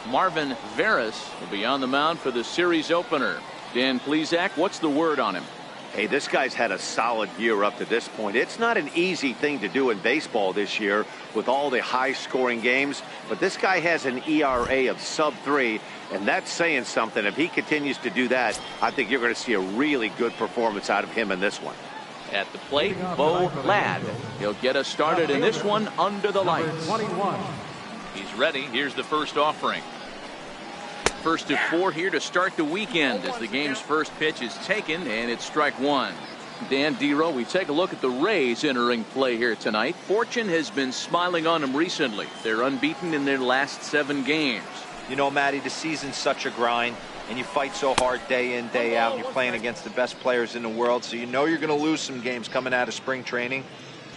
Marvin Veras will be on the mound for the series opener. Dan Plesac, what's the word on him? Hey, this guy's had a solid year up to this point. It's not an easy thing to do in baseball this year with all the high-scoring games, but this guy has an ERA of sub-3, and that's saying something. If he continues to do that, I think you're going to see a really good performance out of him in this one. At the plate, Bo Ladd. He'll get us started in this one under the lights. He's ready. Here's the first offering. First of 4 here to start the weekend as the game's first pitch is taken, and it's strike one. Dan Dero, we take a look at the Rays entering play here tonight. Fortune has been smiling on them recently. They're unbeaten in their last 7 games. You know, Matty, the season's such a grind, and you fight so hard day in, day out, and you're playing against the best players in the world, so you know you're going to lose some games coming out of spring training.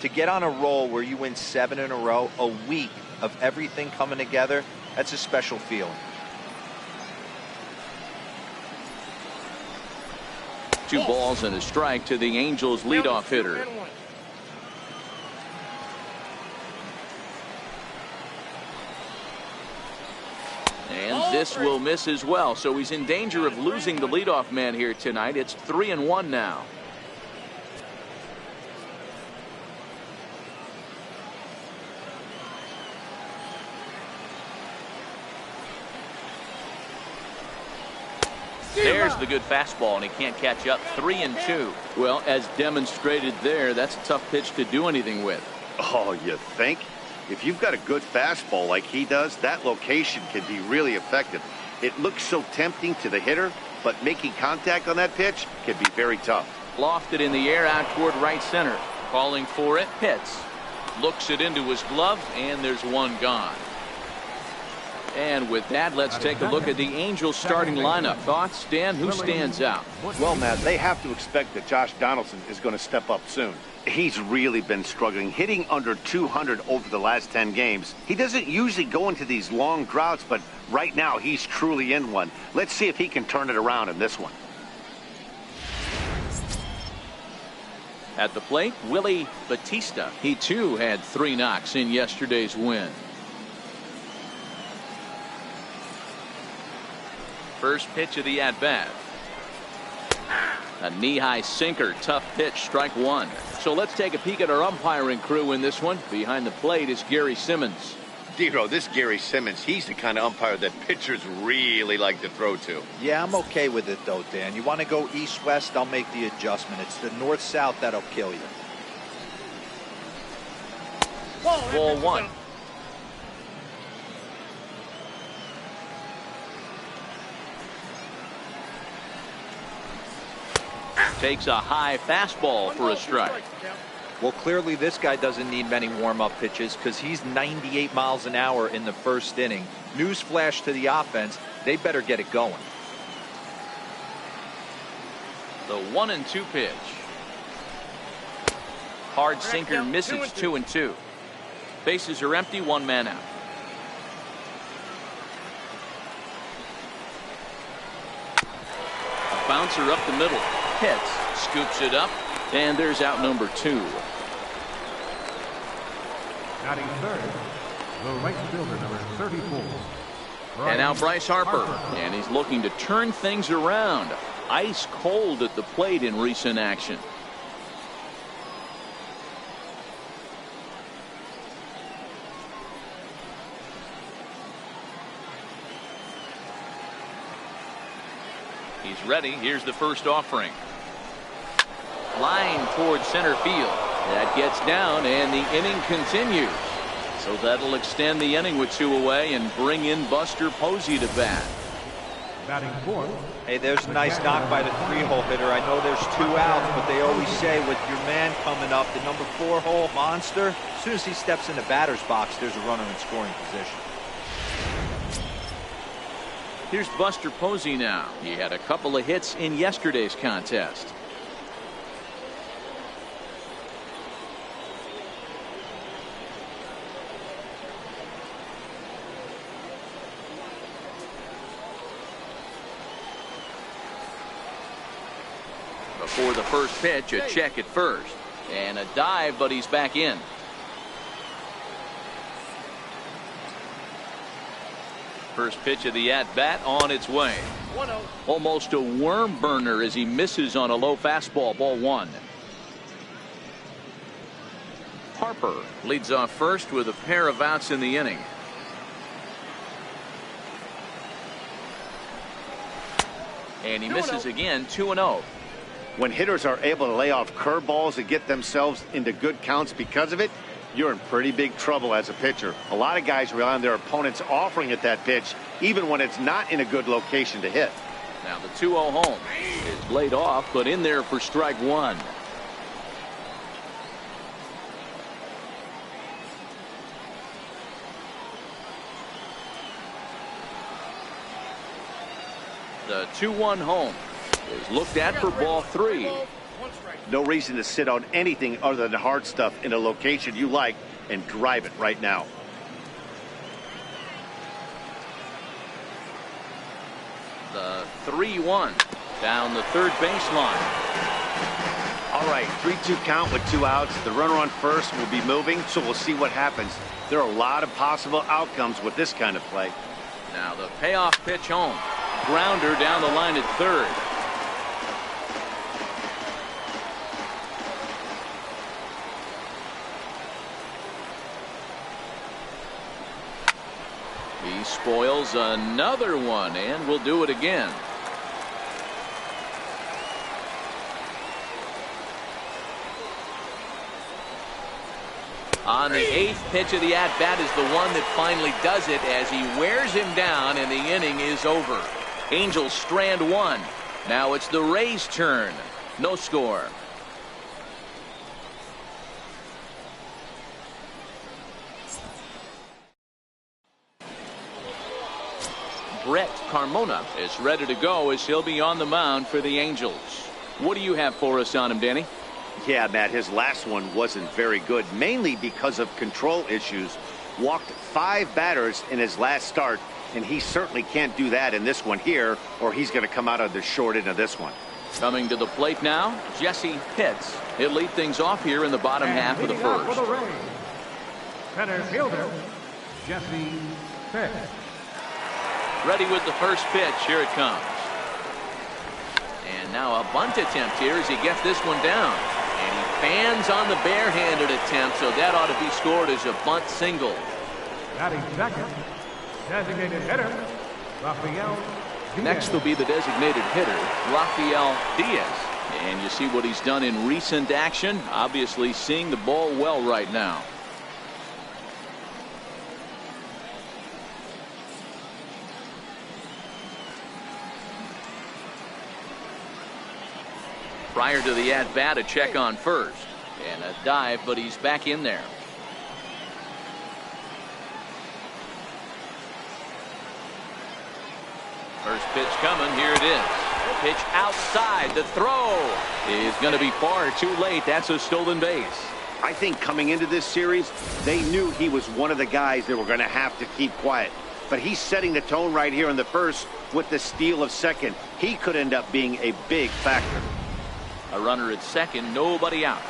To get on a roll where you win 7 in a row, a week of everything coming together, that's a special feeling. 2 balls and a strike to the Angels leadoff hitter. And this will miss as well, so he's in danger of losing the leadoff man here tonight. It's 3-1 now. There's the good fastball, and he can't catch up. 3-2. Well, as demonstrated there, that's a tough pitch to do anything with. Oh, you think? If you've got a good fastball like he does, that location can be really effective. It looks so tempting to the hitter, but making contact on that pitch can be very tough. Lofted in the air out toward right center. Calling for it, hits. Looks it into his glove, and there's one gone. And with that, let's take a look at the Angels starting lineup. Thoughts, Dan? Who stands out? Well, Matt, they have to expect that Josh Donaldson is going to step up soon. He's really been struggling, hitting under 200 over the last 10 games. He doesn't usually go into these long droughts, but right now he's truly in one. Let's see if he can turn it around in this one. At the plate, Willie Batista. He too had 3 knocks in yesterday's win. First pitch of the at-bat. A knee-high sinker, tough pitch, strike one. So let's take a peek at our umpiring crew in this one. Behind the plate is Gary Simmons. Dero, this Gary Simmons, he's the kind of umpire that pitchers really like to throw to. Yeah, I'm okay with it, though, Dan. You want to go east-west, I'll make the adjustment. It's the north-south that'll kill you. Ball one. Takes a high fastball for a strike. Well, clearly this guy doesn't need many warm-up pitches because he's 98 miles an hour in the first inning. Newsflash to the offense, they better get it going. The 1-2 pitch. Hard sinker misses. 2-2. Bases are empty, 1 man out. A bouncer up the middle. Hits, scoops it up, and there's out number 2. Batting third, the right fielder, number 34. And now Bryce Harper, and he's looking to turn things around. Ice cold at the plate in recent action. He's ready. Here's the first offering. Line towards center field. That gets down, and the inning continues. So that'll extend the inning with 2 away and bring in Buster Posey to bat. Batting fourth. Hey, there's a nice knock by the 3-hole hitter. I know there's 2 outs, but they always say with your man coming up, the number 4-hole monster, as soon as he steps in the batter's box, there's a runner in scoring position. Here's Buster Posey now. He had a couple of hits in yesterday's contest. Before the first pitch, a check at first. And a dive, but he's back in. First pitch of the at-bat on its way. Almost a worm burner as he misses on a low fastball. Ball one. Harper leads off first with a pair of outs in the inning. And he misses again. 2-0. When hitters are able to lay off curveballs and get themselves into good counts because of it, you're in pretty big trouble as a pitcher. A lot of guys rely on their opponents offering at that pitch, even when it's not in a good location to hit. Now the 2-0 home is laid off, but in there for strike one. The 2-1 home is looked at for ball three. No reason to sit on anything other than hard stuff in a location you like and drive it right now. The 3-1 down the third baseline. All right, 3-2 count with 2 outs. The runner on first will be moving, so we'll see what happens. There are a lot of possible outcomes with this kind of play. Now the payoff pitch home. Grounder down the line at third. He spoils another one and will do it again. On the 8th pitch of the at-bat is the one that finally does it as he wears him down and the inning is over. Angels strand one. Now it's the Rays' turn. No score. Brett Carmona is ready to go as he'll be on the mound for the Angels. What do you have for us on him, Danny? Yeah, Matt, his last one wasn't very good, mainly because of control issues. Walked 5 batters in his last start, and he certainly can't do that in this one here, or he's going to come out of the short end of this one. Coming to the plate now, Jesse Pitts. He'll lead things off here in the bottom half of the first. For the Rays, center fielder, Jesse Pitts. Ready with the first pitch. Here it comes. And now a bunt attempt here as he gets this one down. And he fans on the barehanded attempt, so that ought to be scored as a bunt single. Batting second, designated hitter, Rafael Diaz. Next will be the designated hitter, Rafael Diaz. And you see what he's done in recent action. Obviously seeing the ball well right now. Prior to the at-bat, a check on first. And a dive, but he's back in there. First pitch coming. Here it is. Pitch outside. The throw is going to be far too late. That's a stolen base. I think coming into this series, they knew he was one of the guys that were going to have to keep quiet. But he's setting the tone right here in the first with the steal of second. He could end up being a big factor. A runner at second, nobody out.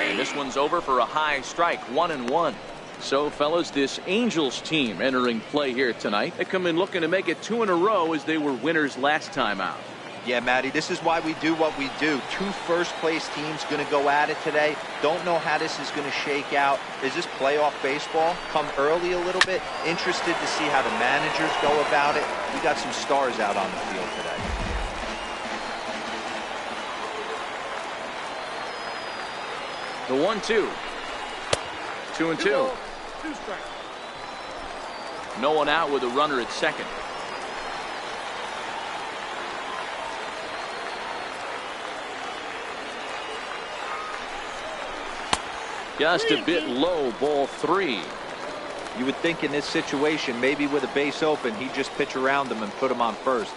And this one's over for a high strike, 1-1. So, fellas, this Angels team entering play here tonight. They come in looking to make it 2 in a row as they were winners last time out. Yeah, Matty, this is why we do what we do. 2 first-place teams going to go at it today. Don't know how this is going to shake out. Is this playoff baseball? Come early a little bit. Interested to see how the managers go about it. We got some stars out on the field today. The 1-2. 2-2. No one out with a runner at second. Just a bit low, ball 3. You would think in this situation, maybe with a base open, he'd just pitch around him and put him on first.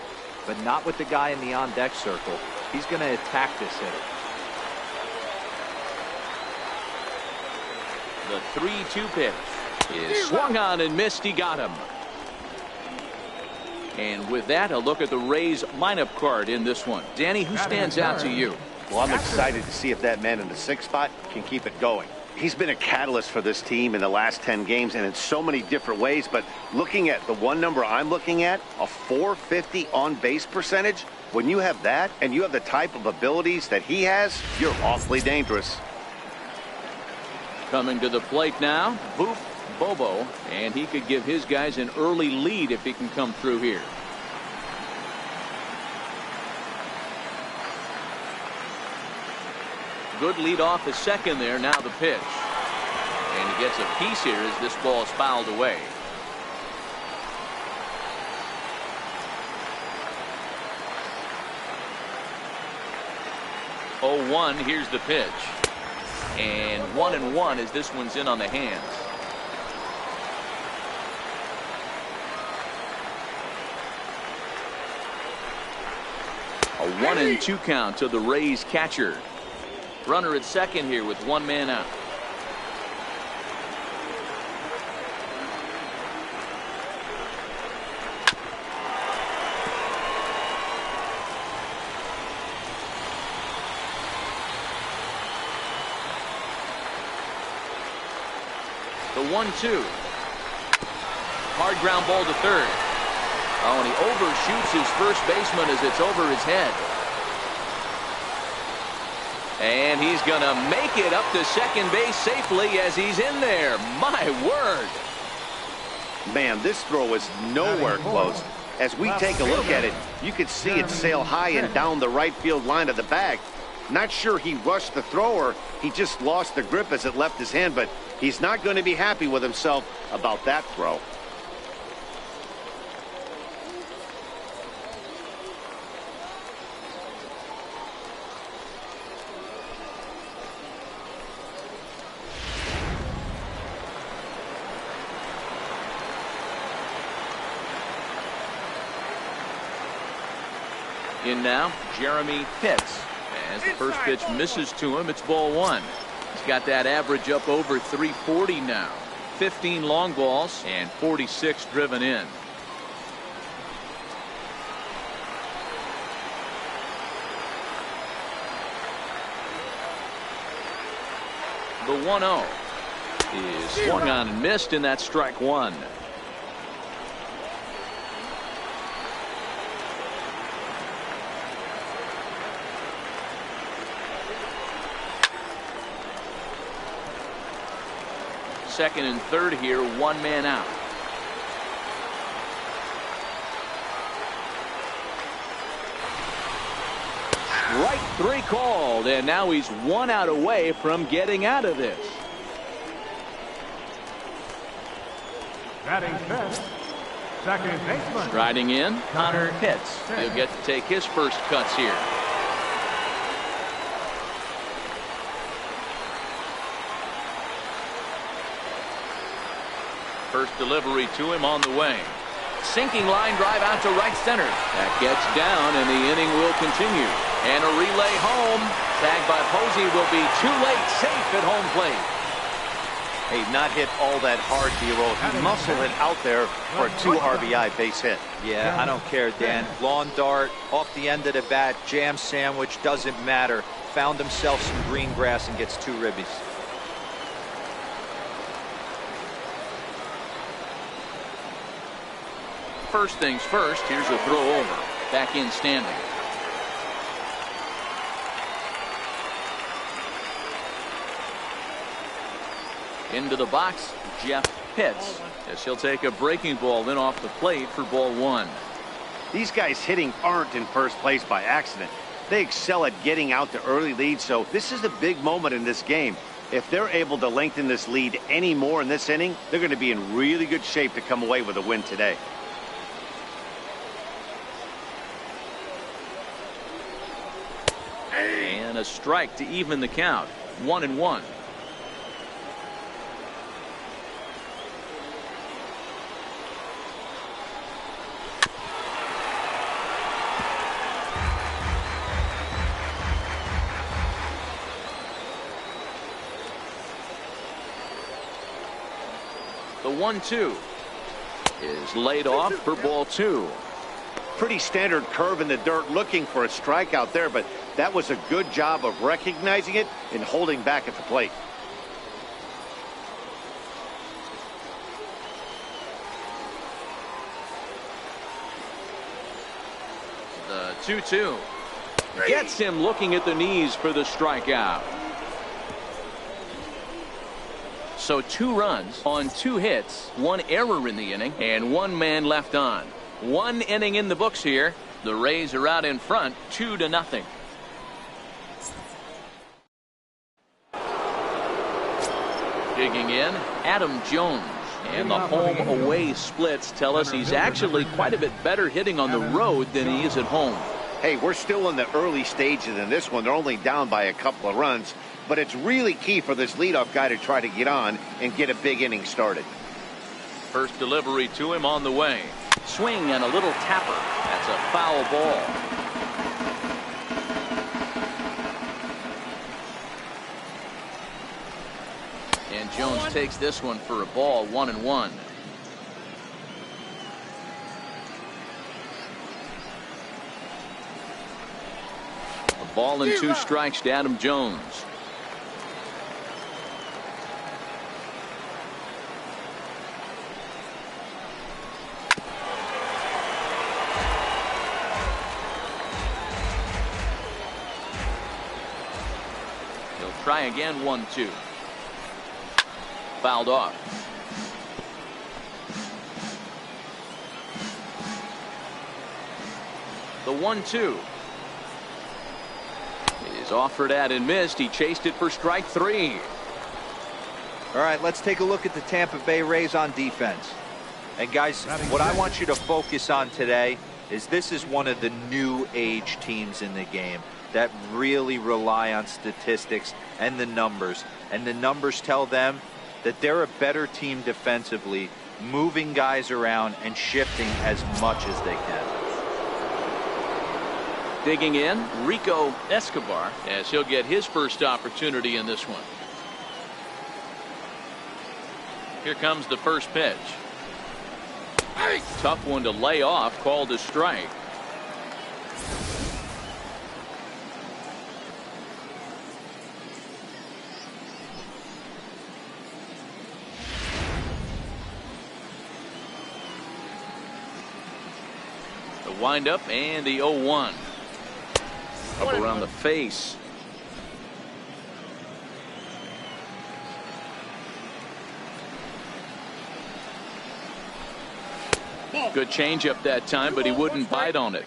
But not with the guy in the on-deck circle. He's going to attack this hitter. The 3-2 pitch is swung on and missed. He got him. And with that, a look at the Rays lineup card in this one. Danny, who stands out to you? Well, I'm excited to see if that man in the 6th spot can keep it going. He's been a catalyst for this team in the last 10 games and in so many different ways. But looking at the one number I'm looking at, a .450 on-base percentage, when you have that and you have the type of abilities that he has, you're awfully dangerous. Coming to the plate now, Boof Bobo, and he could give his guys an early lead if he can come through here. Good lead off the second there. Now the pitch. And he gets a piece here as this ball is fouled away. Oh, 1. Here's the pitch. And 1-1 as this one's in on the hands. A 1-2 count to the Rays catcher. Runner at second here with one man out. The 1-2. Hard ground ball to third. Oh, and he overshoots his first baseman as it's over his head. And he's going to make it up to second base safely as he's in there. My word. Man, this throw is nowhere close. As we take a look at it, you could see it sail high and down the right field line of the bag. Not sure he rushed the thrower. He just lost the grip as it left his hand, but he's not going to be happy with himself about that throw. In now, Jeremy Pitts. As the first pitch misses to him, it's ball 1. He's got that average up over 340 now. 15 long balls and 46 driven in. The 1-0 is swung on and missed, and that's strike 1. Second and third here, one man out. Strike 3 called, and now he's 1 out away from getting out of this. Batting fifth, second baseman. Striding in, Connor Pitts. He'll get to take his first cuts here. First delivery to him on the way. Sinking line drive out to right center. That gets down, and the inning will continue. And a relay home. Tagged by Posey will be too late. Safe at home plate. Hey, not hit all that hard, D-Roll. He muscled it out there for a 2 RBI base hit. Yeah, I don't care, Dan. Lawn dart, off the end of the bat, jam sandwich, doesn't matter. Found himself some green grass and gets 2 ribbies. First things first, here's a throw over. Back in standing. Into the box, Jeff Pitts. Yes, he'll take a breaking ball then off the plate for ball 1. These guys hitting aren't in first place by accident. They excel at getting out to early leads, so this is a big moment in this game. If they're able to lengthen this lead any more in this inning, they're going to be in really good shape to come away with a win today. And a strike to even the count. 1-1. The 1-2 is laid off for ball 2. Pretty standard curve in the dirt, looking for a strikeout there, but That was a good job of recognizing it and holding back at the plate. The 2-2 gets him looking at the knees for the strikeout. So 2 runs on 2 hits, 1 error in the inning, and 1 man left on. 1 inning in the books here. The Rays are out in front, 2-0. Digging in, Adam Jones. And the home-away splits tell us he's actually quite a bit better hitting on the road than he is at home. Hey, we're still in the early stages in this one. They're only down by a couple of runs. But it's really key for this leadoff guy to try to get on and get a big inning started. First delivery to him on the way. Swing and a little tapper. That's a foul ball. And Jones takes this one for a ball, 1-1. A ball and 2 strikes to Adam Jones. He'll try again, 1-2. Fouled off. The 1-2 is offered at and missed. He chased it for strike 3. All right, let's take a look at the Tampa Bay Rays on defense. And guys, what I want you to focus on today is this is one of the new age teams in the game that really rely on statistics and the numbers. And the numbers tell them that they're a better team defensively, moving guys around and shifting as much as they can. Digging in, Rico Escobar, as he'll get his first opportunity in this one. Here comes the first pitch. Tough one to lay off, called a strike. The windup and the 0-1. Up around the face. Good changeup that time, but he wouldn't bite on it.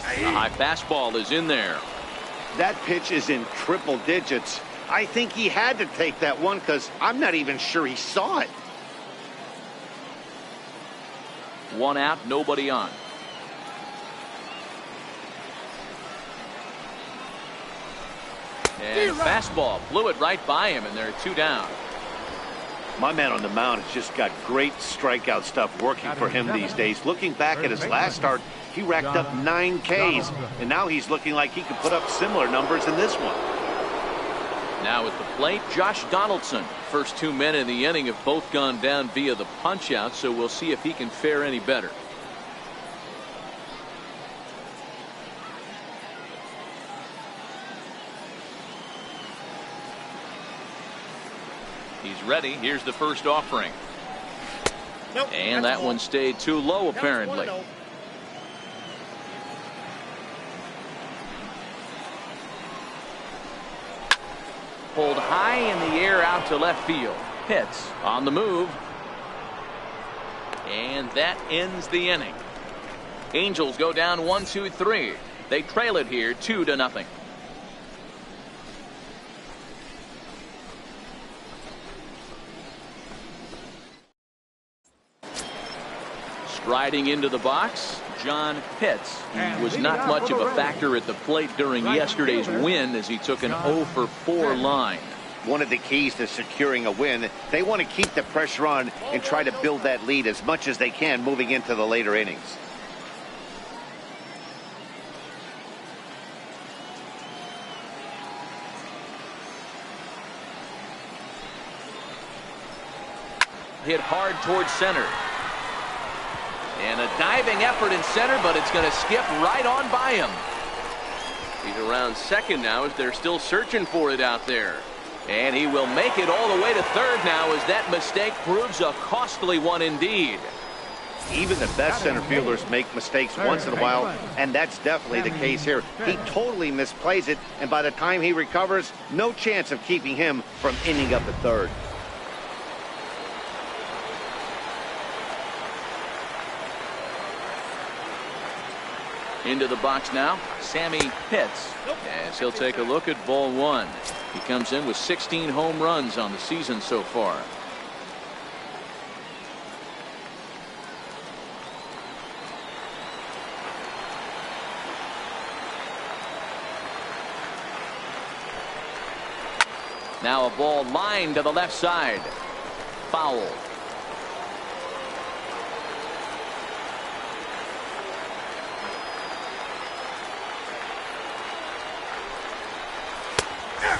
A high fastball is in there. That pitch is in triple digits. I think he had to take that one because I'm not even sure he saw it. 1 out, nobody on. And a fastball blew it right by him, and there are 2 down. My man on the mound has just got great strikeout stuff working for him these days. Looking back at his last start, he racked up 9 Ks, and now he's looking like he could put up similar numbers in this one. Now at the plate, Josh Donaldson. First 2 men in the inning have both gone down via the punch-out, so we'll see if he can fare any better. He's ready. Here's the first offering. And that one stayed too low, apparently. Pulled high in the air out to left field. Hits on the move. And that ends the inning. Angels go down 1-2-3. They trail it here 2-0. Striding into the box, John Pitts. He was not much of a factor at the plate during yesterday's win as he took an 0-for-4 line. One of the keys to securing a win, they want to keep the pressure on and try to build that lead as much as they can moving into the later innings. Hit hard towards center. And a diving effort in center, but it's going to skip right on by him. He's around second now as they're still searching for it out there. And he will make it all the way to third now as that mistake proves a costly one indeed. Even the best center fielders make mistakes once in a while, and that's definitely the case here. He totally misplays it, and by the time he recovers, no chance of keeping him from ending up at third. Into the box now, Sammy Pitts, as he'll take a look at ball one. He comes in with 16 home runs on the season so far. Now a ball lined to the left side. Foul.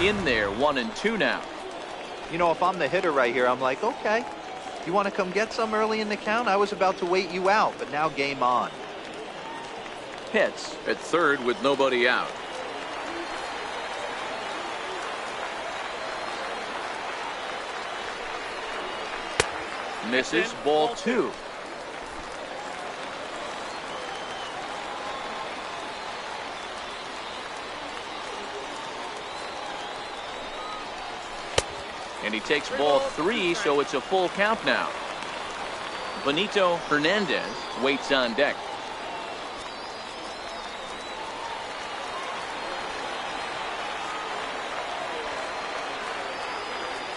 In there, 1-2 now. You know, if I'm the hitter right here, I'm like, okay, you want to come get some early in the count? I was about to wait you out, but now game on. Pitts at third with nobody out. Misses, ball two. And he takes ball three, so it's a full count now. Benito Hernandez waits on deck.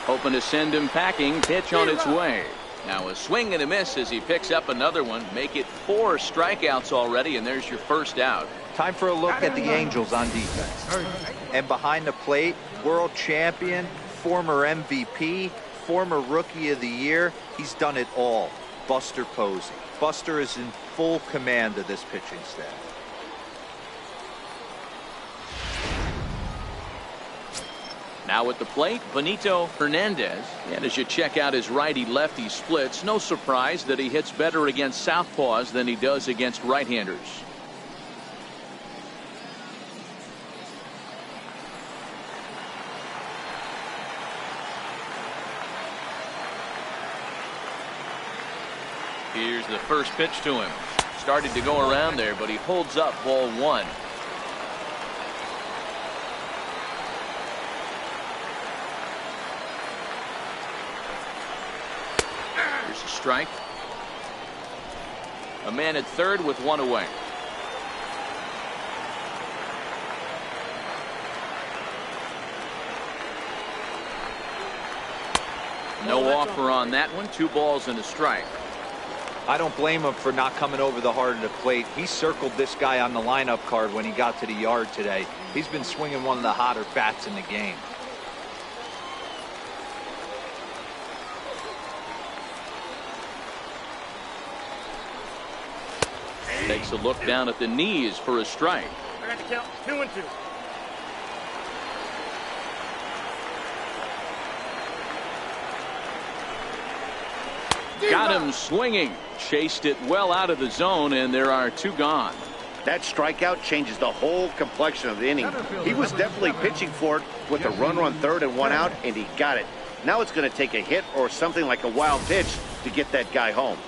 Hoping to send him packing. Pitch on its way. Now a swing and a miss as he picks up another one. Make it 4 strikeouts already, and there's your first out. Time for a look at the Angels on defense. And behind the plate, world champion, former MVP, former Rookie of the Year. He's done it all. Buster Posey. Buster is in full command of this pitching staff. Now at the plate, Benito Hernandez. And as you check out his righty-lefty splits, no surprise that he hits better against southpaws than he does against right-handers. Here's the first pitch to him. Started to go around there, but he holds up ball one. Here's a strike. A man at third with one away. No offer on that one. 2 balls and a strike. I don't blame him for not coming over the heart of the plate. He circled this guy on the lineup card when he got to the yard today. He's been swinging one of the hotter bats in the game. Takes a look down at the knees for a strike. I got the count. 2-2. Got him swinging. Chased it well out of the zone, and there are 2 gone. That strikeout changes the whole complexion of the inning. He was definitely pitching for it with a runner on third and 1 out, and he got it. Now it's going to take a hit or something like a wild pitch to get that guy home.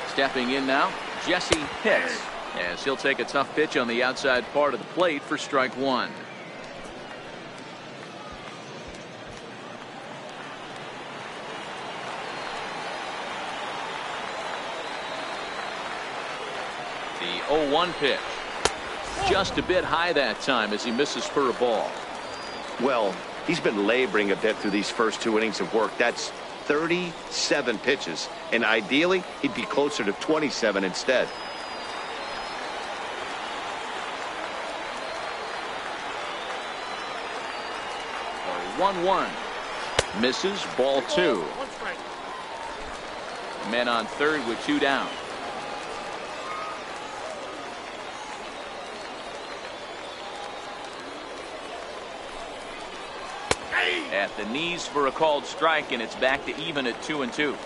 Stepping in now, Jesse Pitts, as he'll take a tough pitch on the outside part of the plate for strike 1. The 0-1 pitch. Just a bit high that time as he misses for a ball. Well, he's been laboring a bit through these first 2 innings of work. That's 37 pitches, and ideally he'd be closer to 27 instead. A 1-1 misses, ball 2. Men on third with 2 down. At the knees for a called strike, and it's back to even at 2-2.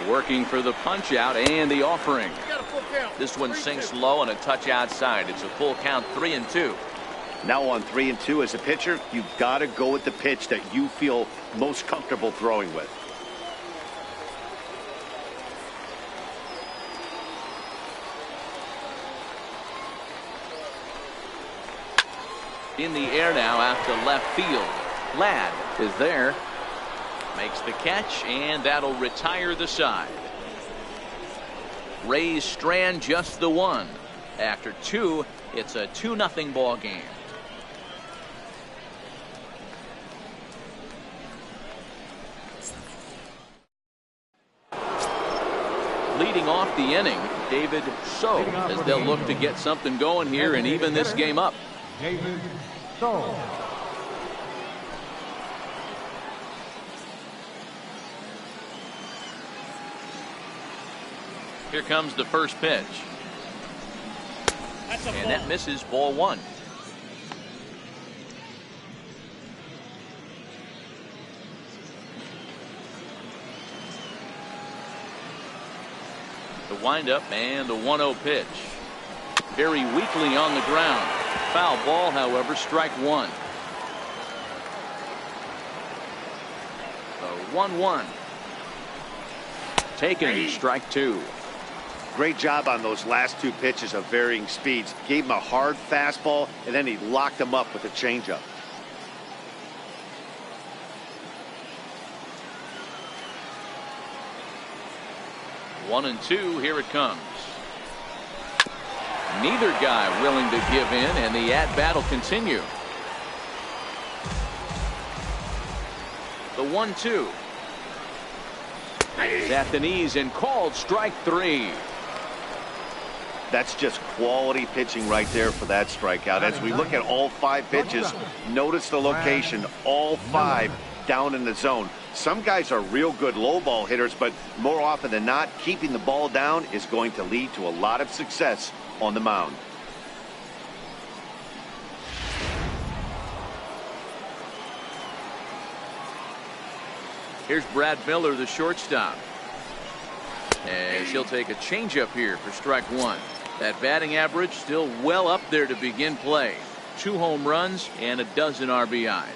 Working for the punch out and the offering. This one sinks low and a touch outside. It's a full count, 3-2. Now on 3-2 as a pitcher, you've got to go with the pitch that you feel most comfortable throwing with. In the air now out to left field. Ladd is there. Makes the catch, and that'll retire the side. Rays strand just the one. After 2, it's a 2-0 ball game. Leading off the inning, David So, as they'll look to get something going here and even this game up. David So. Here comes the first pitch. And that misses, ball 1. The windup and the 1-0 pitch. Very weakly on the ground. Foul ball, however, strike 1. The 1-1. Taken, strike 2. Great job on those last 2 pitches of varying speeds. Gave him a hard fastball, and then he locked him up with a changeup. One and 2, here it comes. Neither guy willing to give in, and the at-bat will continue. The 1-2. Is at the knees and called strike 3. That's just quality pitching right there for that strikeout. As we look at all 5 pitches, notice the location, all 5 down in the zone. Some guys are real good low ball hitters, but more often than not, keeping the ball down is going to lead to a lot of success on the mound. Here's Brad Miller, the shortstop, as he'll take a changeup here for strike 1. That batting average still well up there to begin play. 2 home runs and a dozen RBIs.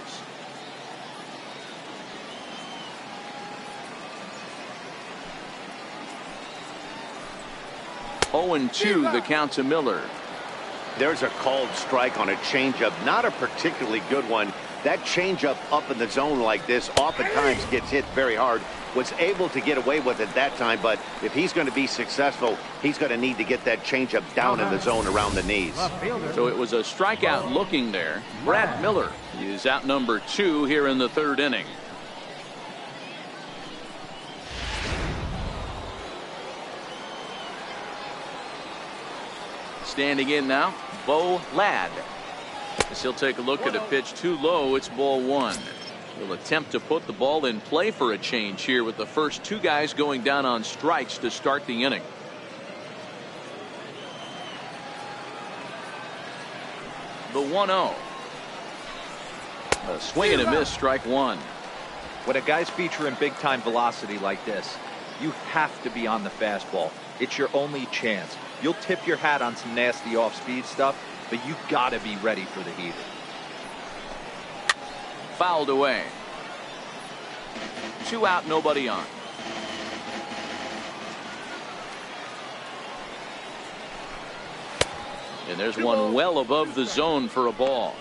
Oh and 2 the count to Miller. There's a called strike on a changeup, not a particularly good one. That changeup up in the zone like this oftentimes gets hit very hard. Was able to get away with it that time, but if he's going to be successful, he's going to need to get that changeup down in the zone around the knees. So it was a strikeout looking there. Brad Miller is out number 2 here in the 3rd inning. Standing in now, Bo Ladd. As he'll take a look at a pitch too low, it's ball 1. He'll attempt to put the ball in play for a change here with the first 2 guys going down on strikes to start the inning. The 1-0. A swing and a miss, strike 1. When a guy's featuring big-time velocity like this, you have to be on the fastball. It's your only chance. You'll tip your hat on some nasty off-speed stuff, but you gotta be ready for the heater. Fouled away. 2 out, nobody on. And there's one well above the zone for a ball.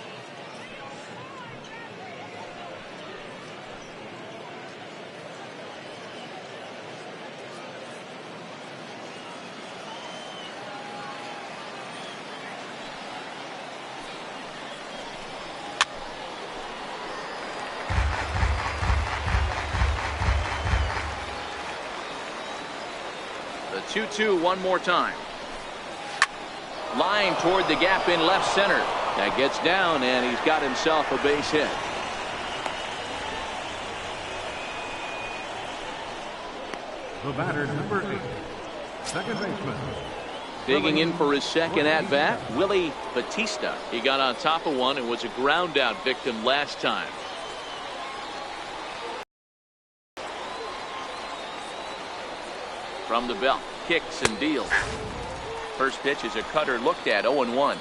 The 2-2 one more time. Line toward the gap in left center. That gets down, and he's got himself a base hit. The batter, number 8, second baseman, Digging in for his second at-bat, Willie Batista. He got on top of one and was a ground-out victim last time. From the belt, kicks and deals. First pitch is a cutter looked at, 0-1.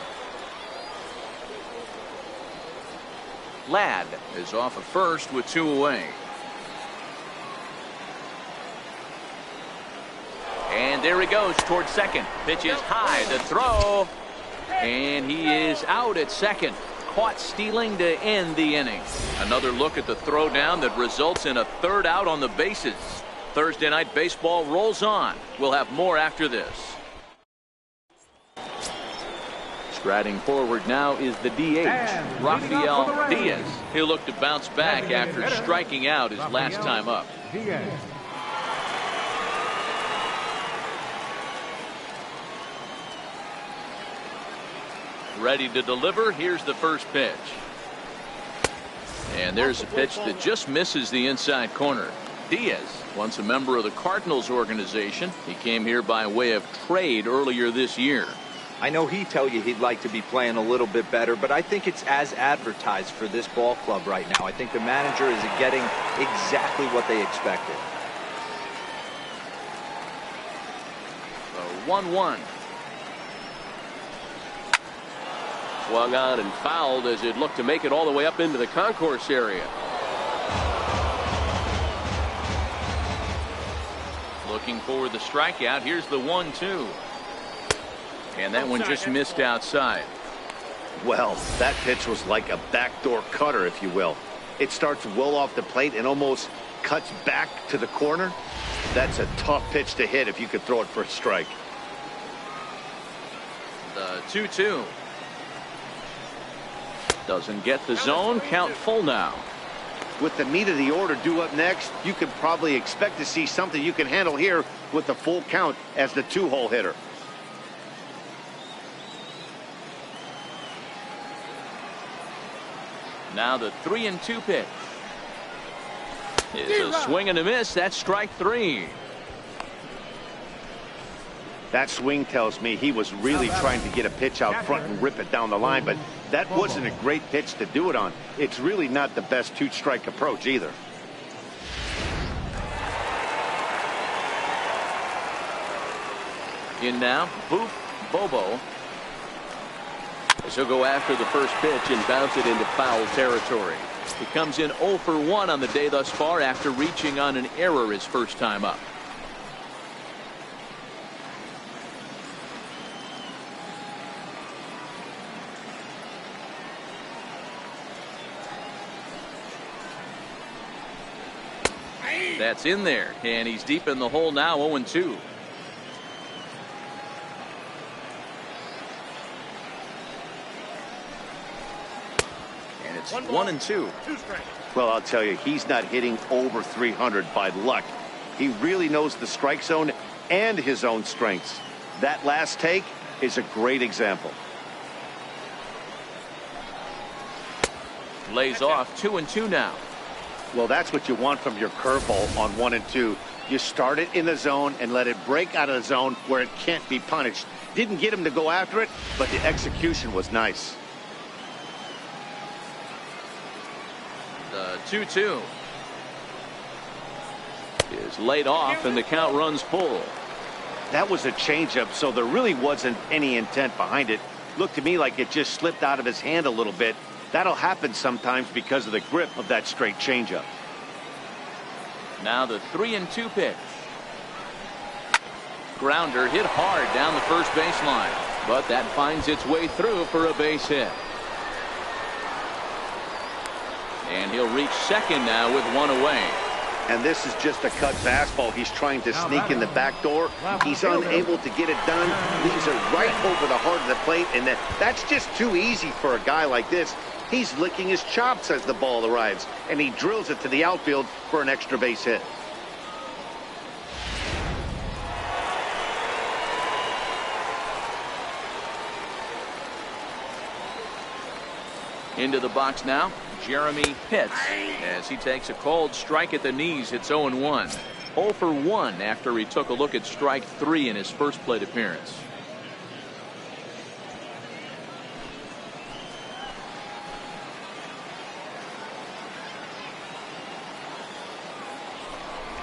Ladd is off of first with 2 away. And there he goes towards second. Pitch is high, the throw. And he is out at second. Caught stealing to end the inning. Another look at the throw down that results in a third out on the bases. Thursday night baseball rolls on. We'll have more after this. Striding forward now is the DH, Rafael Diaz. He'll look to bounce back after striking out his last time up. Ready to deliver. Here's the first pitch. And there's a pitch that just misses the inside corner. Diaz, once a member of the Cardinals organization, he came here by way of trade earlier this year. I know he'd tell you he'd like to be playing a little bit better, but I think it's as advertised for this ball club right now. I think the manager is getting exactly what they expected. 1-1. Swung on and fouled as it looked to make it all the way up into the concourse area. Looking for the strikeout. Here's the 1-2. And that one just missed outside. Well, that pitch was like a backdoor cutter, if you will. It starts well off the plate and almost cuts back to the corner. That's a tough pitch to hit if you could throw it for a strike. The 2-2. Doesn't get the zone. Count full now. With the meat of the order due up next, you could probably expect to see something you can handle here with the full count as the 2-hole hitter. Now the 3-2 pitch. It's a swing and a miss. That's strike 3. That swing tells me he was really trying to get a pitch out front and rip it down the line, but that wasn't a great pitch to do it on. It's really not the best 2-strike approach either. In now, Boop Bobo. He'll go after the first pitch and bounce it into foul territory. He comes in 0 for 1 on the day thus far after reaching on an error his first time up. That's in there, and he's deep in the hole now, 0-2. And it's 1-2. Well, I'll tell you, he's not hitting over 300 by luck. He really knows the strike zone and his own strengths. That last take is a great example. Lays off, 2-2 now. Well, that's what you want from your curveball on 1 and 2. You start it in the zone and let it break out of the zone where it can't be punished. Didn't get him to go after it, but the execution was nice. The 2-2 is laid off, and the count runs full. That was a changeup, so there really wasn't any intent behind it. Looked to me like it just slipped out of his hand a little bit. That'll happen sometimes because of the grip of that straight changeup. Now the 3-2 pitch. Grounder hit hard down the first baseline, but that finds its way through for a base hit. And he'll reach second now with 1 away. And this is just a cut fastball. He's trying to sneak in the back door. He's unable to get it done. Leaves it right over the heart of the plate, and that's just too easy for a guy like this. He's licking his chops as the ball arrives, and he drills it to the outfield for an extra base hit. Into the box now, Jeremy Pitts, as he takes a cold strike at the knees. It's 0-1. 0 for 1 after he took a look at strike 3 in his first plate appearance.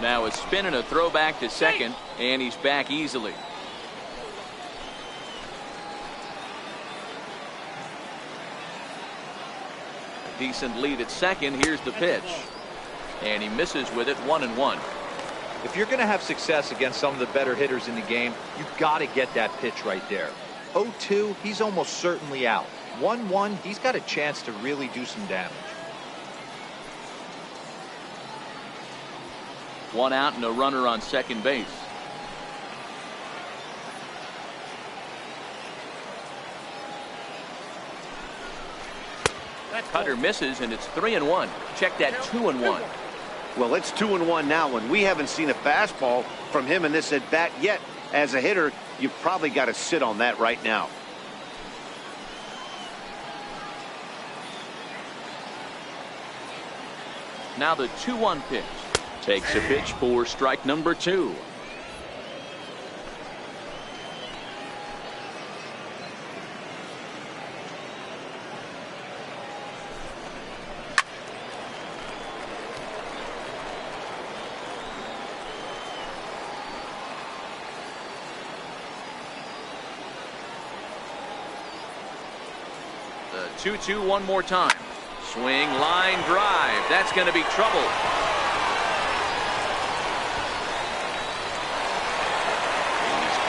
Now a spin and a throw back to second, and he's back easily. A decent lead at second. Here's the pitch. And he misses with it, 1-1. If you're going to have success against some of the better hitters in the game, you've got to get that pitch right there. 0-2, he's almost certainly out. 1-1, he's got a chance to really do some damage. 1 out and a runner on second base. Cutter misses, and it's 3-1. Check that, 2-1. Well, it's 2-1 now, and we haven't seen a fastball from him in this at bat yet. As a hitter, you've probably got to sit on that right now. Now the 2-1 pitch. Takes a pitch for strike number 2. The 2-2 one more time. Swing, line drive. That's going to be trouble.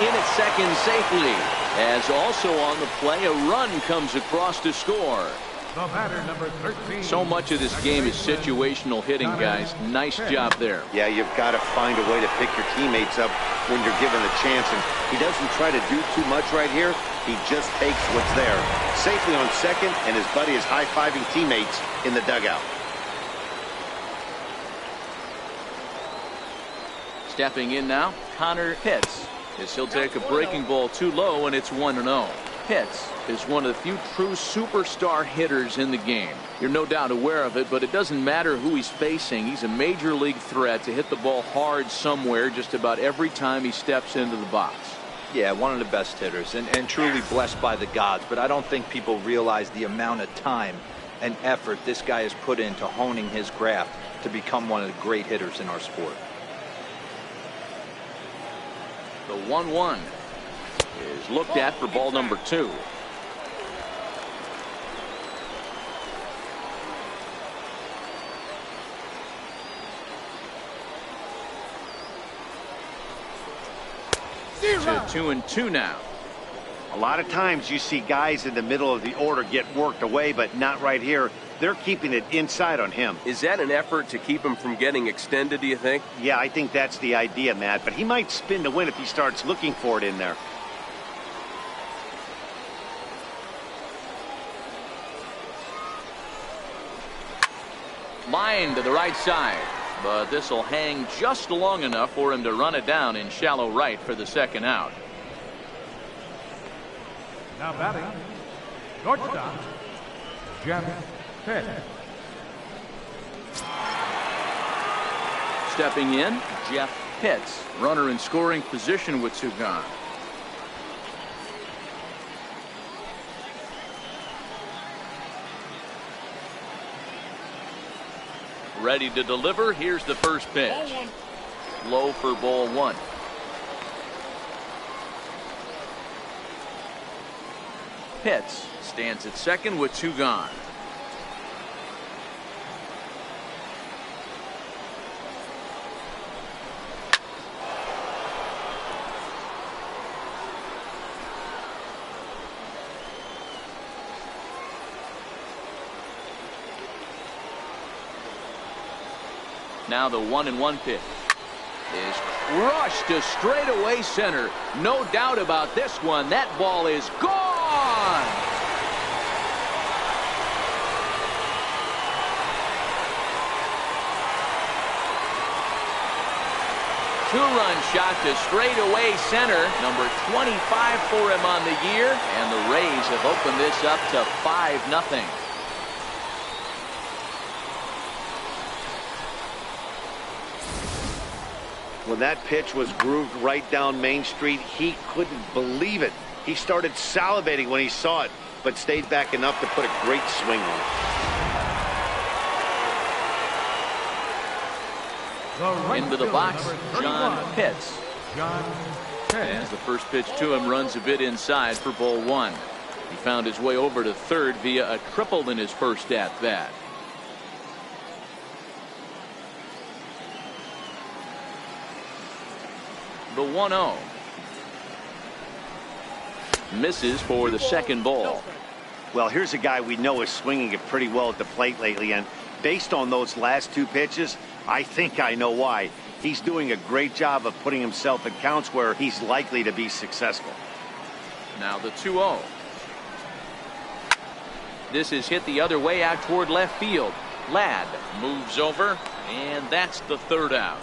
He's in at second safely. As also on the play, a run comes across to score. The batter, number 13. So much of this game is situational hitting, guys. Nice job there. Yeah, you've got to find a way to pick your teammates up when you're given the chance. And he doesn't try to do too much right here. He just takes what's there. Safely on second, and his buddy is high-fiving teammates in the dugout. Stepping in now, Connor Pitts. As he'll take a breaking ball too low, and it's 1-0. Pitts is one of the few true superstar hitters in the game. You're no doubt aware of it, but it doesn't matter who he's facing. He's a major league threat to hit the ball hard somewhere just about every time he steps into the box. Yeah, one of the best hitters and truly blessed by the gods, but I don't think people realize the amount of time and effort this guy has put into honing his craft to become one of the great hitters in our sport. The 1-1 is looked at for ball number 2. To 2-2 now. A lot of times you see guys in the middle of the order get worked away, but not right here. They're keeping it inside on him. Is that an effort to keep him from getting extended, do you think? Yeah, I think that's the idea, Matt. But he might spin to win if he starts looking for it in there. Line to the right side, but this will hang just long enough for him to run it down in shallow right for the second out. Now batting, shortstop, Jeff Pitt. Stepping in, Jeff Pitts, runner in scoring position with 2 gone. Ready to deliver. Here's the first pitch. Low for ball 1. Pitts stands at second with 2 gone. Now the 1-1 pitch is crushed to straightaway center. No doubt about this one. That ball is gone. Two-run shot to straightaway center. Number 25 for him on the year. And the Rays have opened this up to 5-0. When that pitch was grooved right down Main Street, he couldn't believe it. He started salivating when he saw it, but stayed back enough to put a great swing on it. Into the box, John Pitts. John Pitts. As the first pitch to him runs a bit inside for ball one. He found his way over to third via a triple in his first at bat. The 1-0. Misses for the second ball. Well, here's a guy we know is swinging it pretty well at the plate lately, and based on those last two pitches, I think I know why. He's doing a great job of putting himself in counts where he's likely to be successful. Now the 2-0. This is hit the other way out toward left field. Ladd moves over, and that's the third out.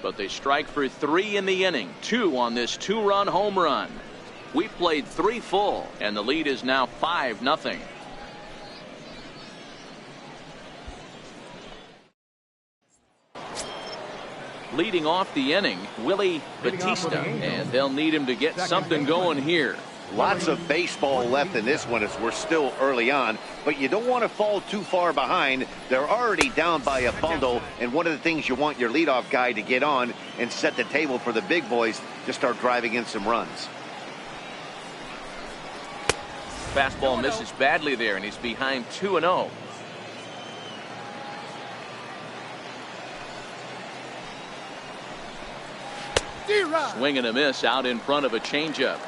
But they strike for 3 in the inning. 2 on this 2-run home run. We played 3 full, and the lead is now 5-0. Leading off the inning, Willie Batista, and they'll need him to get something going here. Lots of baseball left in this one as we're still early on, but you don't want to fall too far behind. They're already down by a bundle, and one of the things you want your leadoff guy to get on and set the table for the big boys to start driving in some runs. Fastball misses badly there, and he's behind 2-0. Swing and a miss out in front of a changeup.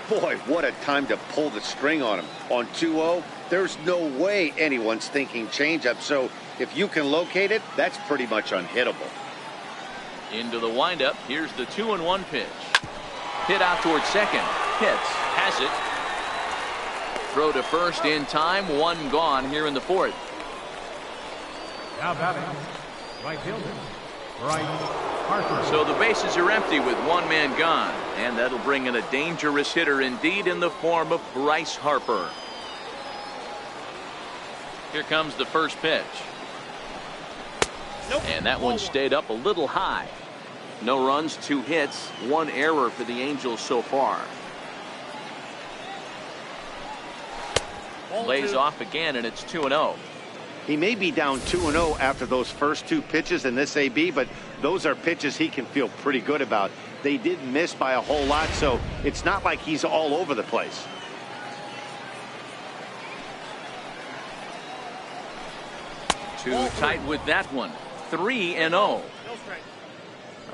Boy, what a time to pull the string on him. On 2-0, there's no way anyone's thinking changeup, so if you can locate it, that's pretty much unhittable. Into the windup. Here's the 2-1 pitch. Hit out towards second. Pitts has it. Throw to first in time. 1 gone here in the fourth. Now batting, right fielder, Bryce Harper. So the bases are empty with 1 man gone, and that'll bring in a dangerous hitter indeed in the form of Bryce Harper. Here comes the first pitch. And that one stayed up a little high. No runs, 2 hits, 1 error for the Angels so far. Lays off again, and it's 2-0. He may be down 2-0 after those first 2 pitches in this AB, but those are pitches he can feel pretty good about. They did miss by a whole lot, so it's not like he's all over the place. Too tight with that one. 3-0.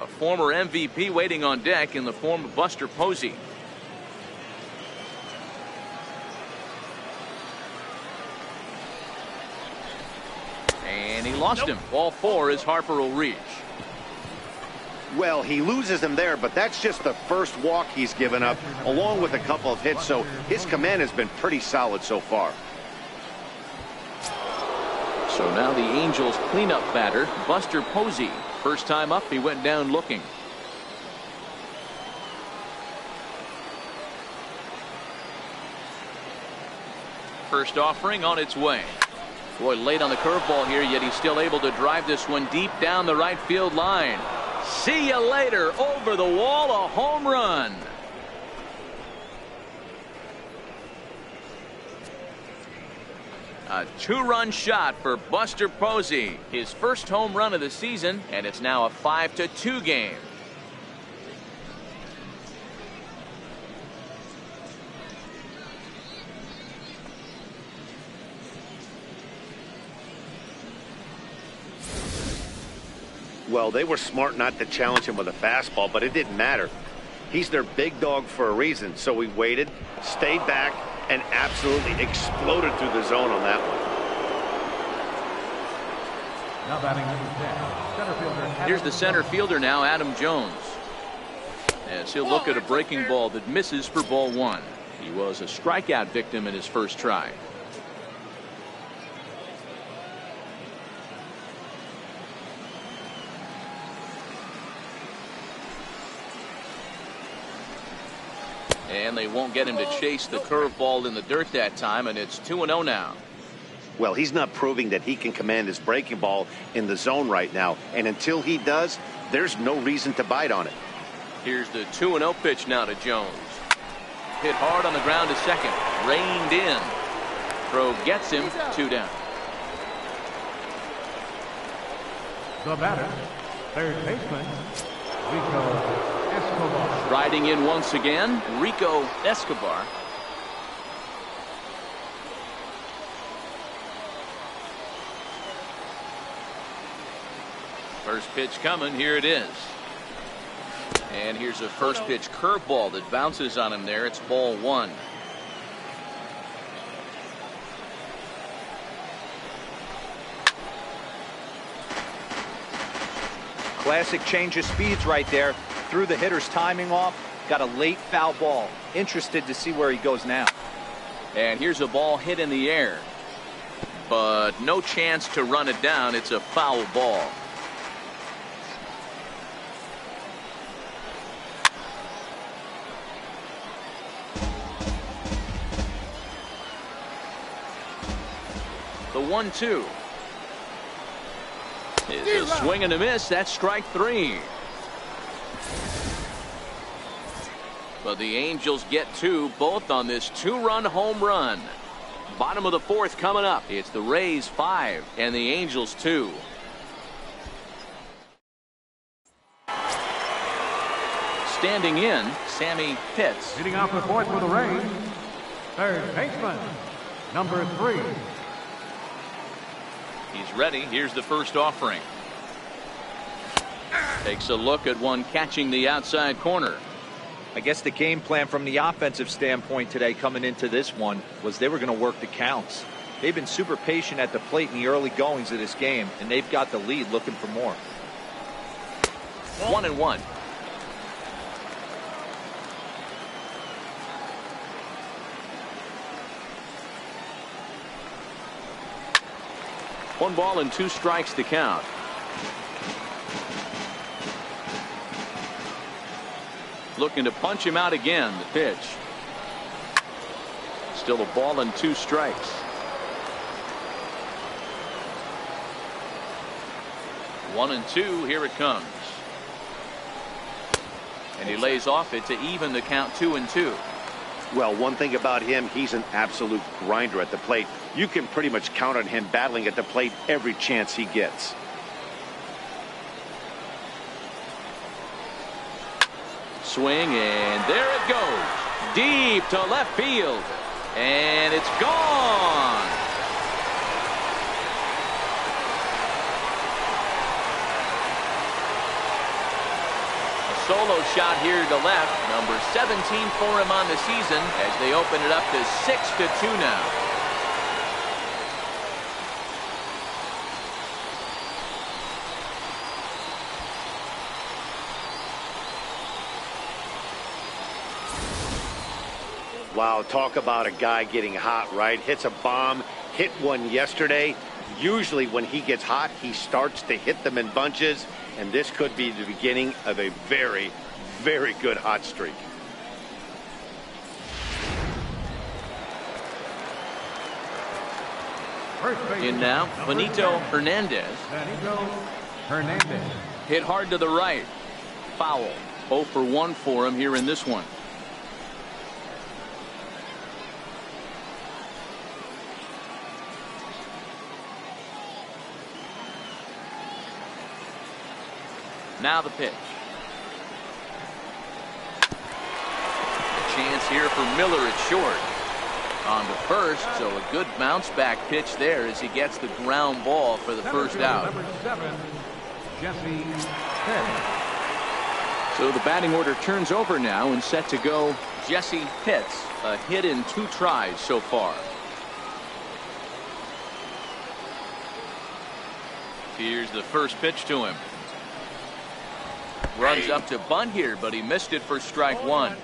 A former MVP waiting on deck in the form of Buster Posey. And he lost him. Ball 4 as Harper will reach. Well, he loses him there, but that's just the first walk he's given up, along with a couple of hits, so his command has been pretty solid so far. So now the Angels cleanup batter, Buster Posey. First time up, he went down looking. First offering on its way. Boy, late on the curveball here, yet he's still able to drive this one deep down the right field line. See you later. Over the wall, a home run. A 2-run shot for Buster Posey. His first home run of the season, and it's now a 5-2 game. Well, they were smart not to challenge him with a fastball, but it didn't matter. He's their big dog for a reason, so he waited, stayed back, and absolutely exploded through the zone on that one. Now batting center fielder. Here's the center fielder now, Adam Jones. As he'll look at a breaking ball that misses for ball 1. He was a strikeout victim in his first try. And they won't get him to chase the curveball in the dirt that time, and it's 2-0 now. Well, he's not proving that he can command his breaking ball in the zone right now, and until he does, there's no reason to bite on it. Here's the 2-0 pitch now to Jones. Hit hard on the ground to second. Reined in. Throw gets him. 2 down. The batter, third baseman, Rico Escobar. Riding in once again, Rico Escobar. First pitch coming, here it is. And here's a first pitch curveball that bounces on him there. It's ball one. Classic change of speeds right there. Threw the hitter's timing off. Got a late foul ball. Interested to see where he goes now. And here's a ball hit in the air. But no chance to run it down. It's a foul ball. The 1-2. It's a swing and a miss. That's strike three. But the Angels get two, both on this two-run home run. Bottom of the fourth coming up. It's the Rays 5 and the Angels 2. Standing in, Sammy Pitts. Hitting off the fourth for the Rays, third baseman, number 3. He's ready. Here's the first offering. Takes a look at one catching the outside corner. I guess the game plan from the offensive standpoint today coming into this one was they were going to work the counts. They've been super patient at the plate in the early goings of this game, and they've got the lead looking for more. 1-1. One ball and 2 strikes to count. Looking to punch him out again. The pitch. Still a ball and 2 strikes. 1-2. Here it comes. And he lays off it to even the count 2-2. Well, one thing about him, he's an absolute grinder at the plate. You can pretty much count on him battling at the plate every chance he gets. Swing, and there it goes. Deep to left field. And it's gone. A solo shot here to left. Number 17 for him on the season as they open it up to 6-2 now. Wow, talk about a guy getting hot, right? Hits a bomb, hit one yesterday. Usually when he gets hot, he starts to hit them in bunches, and this could be the beginning of a very, very good hot streak. In now, Benito Hernandez. Hit hard to the right. Foul. 0 for 1 for him here in this one. Now the pitch. A chance here for Miller at short. On to first, so a good bounce back pitch there as he gets the ground ball for the first out. Number 7, Jesse Pitts. So the batting order turns over now and set to go Jesse Pitts. A hit in 2 tries so far. Here's the first pitch to him. Runs up to bunt here, but he missed it for strike 1.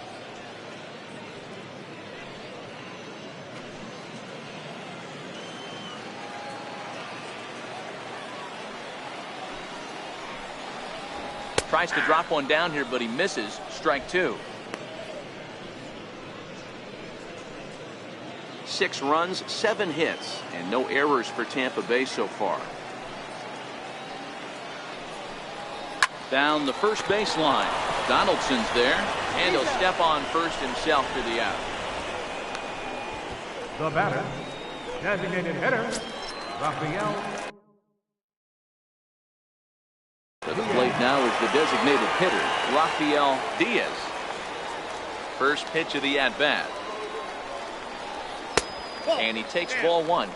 Tries to drop one down here, but he misses. Strike 2. 6 runs, 7 hits, and no errors for Tampa Bay so far. Down the first baseline. Donaldson's there, and he'll step on first himself for the out. The batter, designated hitter, Rafael the designated hitter, Rafael Diaz. First pitch of the at-bat. And he takes ball one.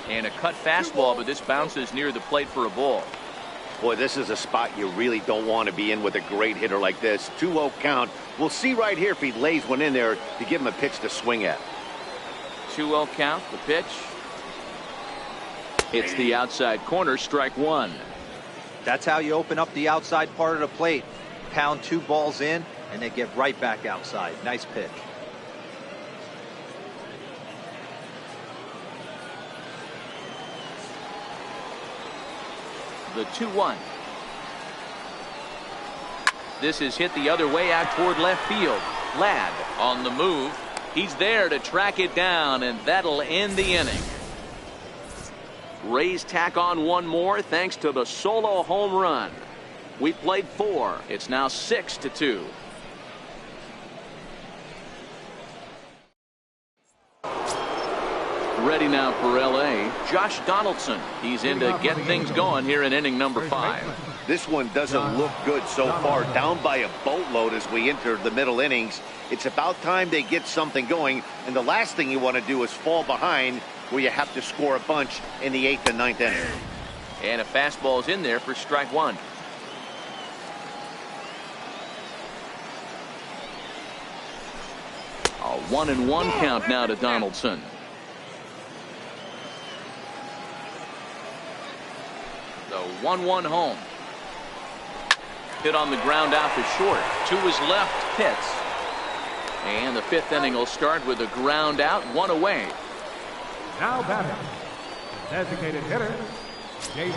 And a cut fastball, but this bounces near the plate for a ball. Boy, this is a spot you really don't want to be in with a great hitter like this. 2-0 count. We'll see right here if he lays one in there to give him a pitch to swing at. 2-0 count, the pitch. It's the outside corner, strike one. That's how you open up the outside part of the plate. Pound 2 balls in, and they get right back outside. Nice pitch. The 2-1. This is hit the other way out toward left field. Ladd on the move. He's there to track it down, and that'll end the inning. Rays tack on one more thanks to the solo home run. We played 4. It's now 6-2. Ready now for L.A., Josh Donaldson. He's in to get things going here in inning number 5. This one doesn't look good so far. Down by a boatload as we enter the middle innings. It's about time they get something going, and the last thing you want to do is fall behind where you have to score a bunch in the 8th and 9th inning. And a fastball is in there for strike one. A 1-1 count now to Donaldson. The 1-1 home. Hit on the ground out to short. To his left, Pitts. And the 5th inning will start with a ground out, 1 away. Now batting, designated hitter, David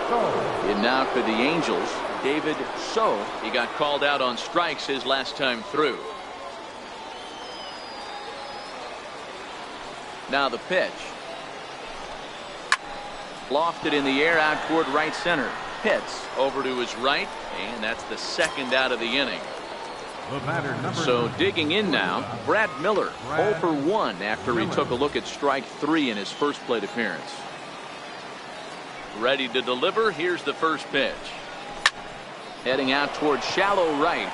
So. In now for the Angels, David So. He got called out on strikes his last time through. Now the pitch. Lofted in the air out toward right center. Pitts over to his right, and that's the 2nd out of the inning. So digging in now, Brad Miller, 0 for 1 after he took a look at strike 3 in his first plate appearance. Ready to deliver. Here's the first pitch. Heading out toward shallow right.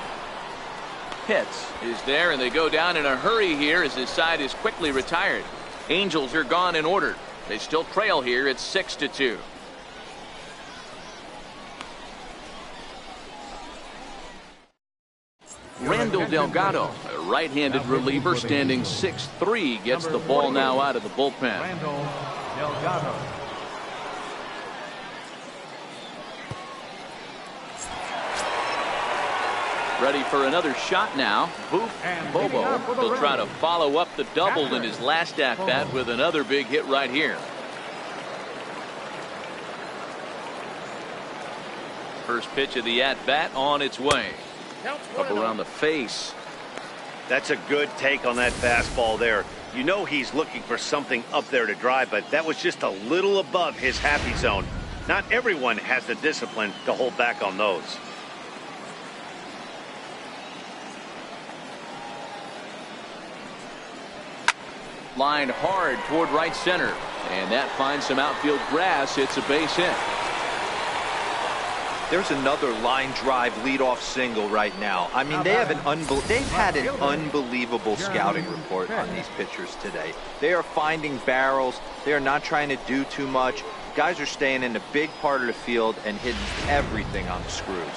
Pitts is there, and they go down in a hurry here as his side is quickly retired. Angels are gone in order. They still trail here. It's 6-2. Randall Delgado, a right-handed reliever standing 6'3", gets the ball now out of the bullpen. Randall Delgado. Ready for another shot now. Boof Bobo will try to follow up the double in his last at-bat with another big hit right here. First pitch of the at-bat on its way. Up around the face. That's a good take on that fastball there. You know he's looking for something up there to drive, but that was just a little above his happy zone. Not everyone has the discipline to hold back on those. Lined hard toward right center, and that finds some outfield grass. It's a base hit. There's another line drive leadoff single right now. I mean, they've had an unbelievable scouting report on these pitchers today. They are finding barrels. They are not trying to do too much. Guys are staying in the big part of the field and hitting everything on the screws.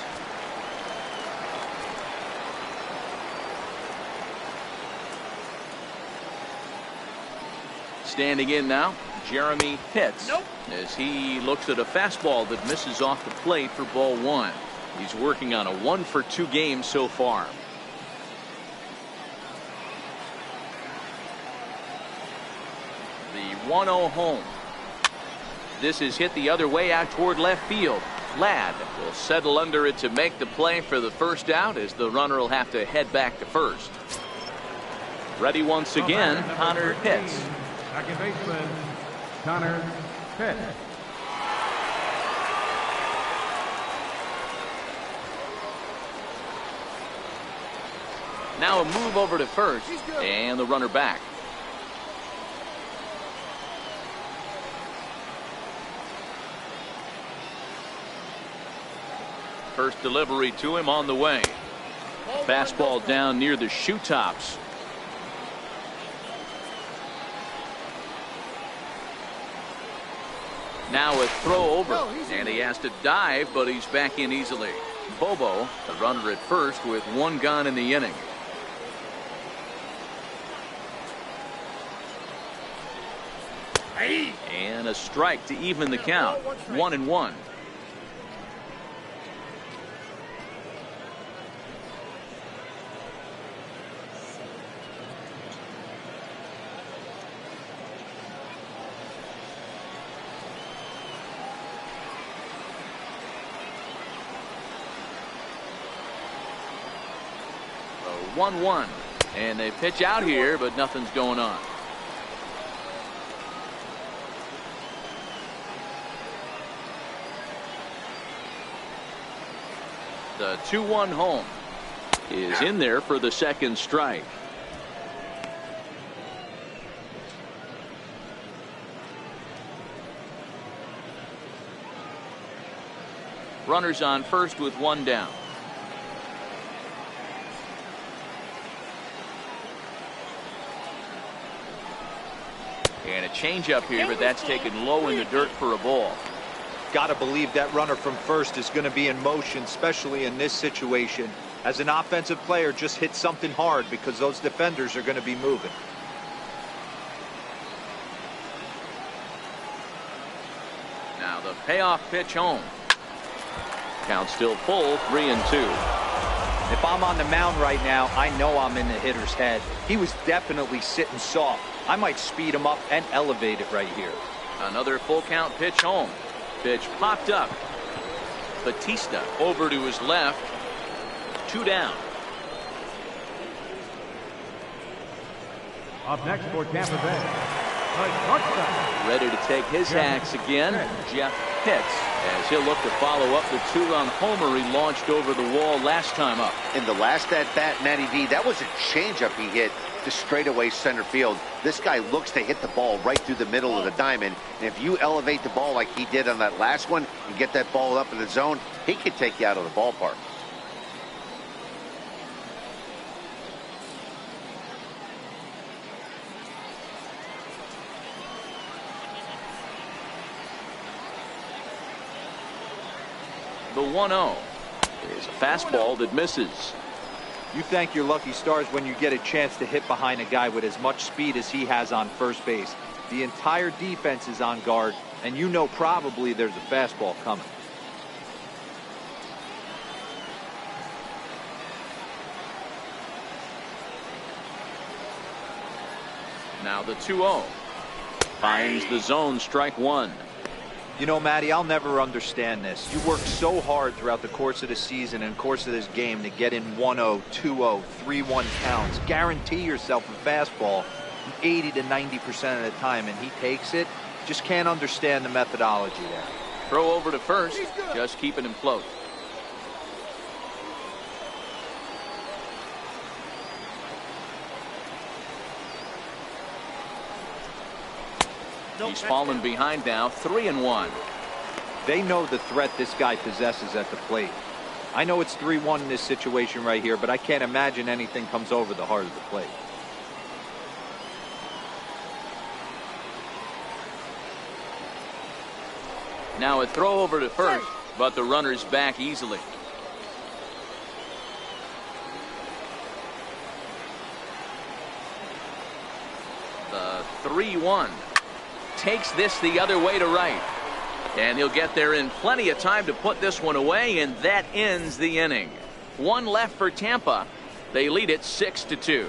Standing in now, Jeremy Pitts, as he looks at a fastball that misses off the plate for ball 1. He's working on a 1 for 2 game so far. The 1-0 home. This is hit the other way out toward left field. Ladd will settle under it to make the play for the first out, as the runner will have to head back to first. Ready once again, Connor Pitts. Second baseman, Connor Pitts. Now a move over to first, and the runner back. First delivery to him on the way. Fastball down near the shoe tops. Now a throw over, and he has to dive, but he's back in easily. Bobo, the runner at first with one gone in the inning. And a strike to even the count. 1-1. So 1-1, and they pitch out here, but nothing's going on. The 2-1 home is in there for the second strike. Runners on first with one down. And a changeup here, but that's taken low in the dirt for a ball. Got to believe that runner from first is going to be in motion, especially in this situation. As an offensive player, just hit something hard because those defenders are going to be moving. Now the payoff pitch home. Count still full, 3-2. If I'm on the mound right now, I know I'm in the hitter's head. He was definitely sitting soft. I might speed him up and elevate it right here. Another full count pitch home. Pitch popped up. Batista over to his left. 2 down. Up next for Tampa Bay, the shortstop. Ready to take his hacks again. Jeff Pitts, as he'll look to follow up the 2-run homer he launched over the wall last time up. In the last at bat, Matty V, that was a changeup he hit to straightaway center field. This guy looks to hit the ball right through the middle of the diamond. And if you elevate the ball like he did on that last one and get that ball up in the zone, he could take you out of the ballpark. The 1-0 is a fastball that misses. You thank your lucky stars when you get a chance to hit behind a guy with as much speed as he has on first base. The entire defense is on guard, and you know probably there's a fastball coming. Now the 2-0 finds the zone, strike one. You know, Matty, I'll never understand this. You work so hard throughout the course of the season and course of this game to get in 1-0, 2-0, 3-1 counts. Guarantee yourself a fastball 80 to 90% of the time, and he takes it. Just can't understand the methodology there. Throw over to first, just keeping him close. He's fallen behind now, 3-1. They know the threat this guy possesses at the plate. I know it's 3-1 in this situation right here, but I can't imagine anything comes over the heart of the plate. Now a throw over to first, but the runner's back easily. The 3-1 takes this the other way to right. And he'll get there in plenty of time to put this one away, and that ends the inning. One left for Tampa. They lead it 6-2.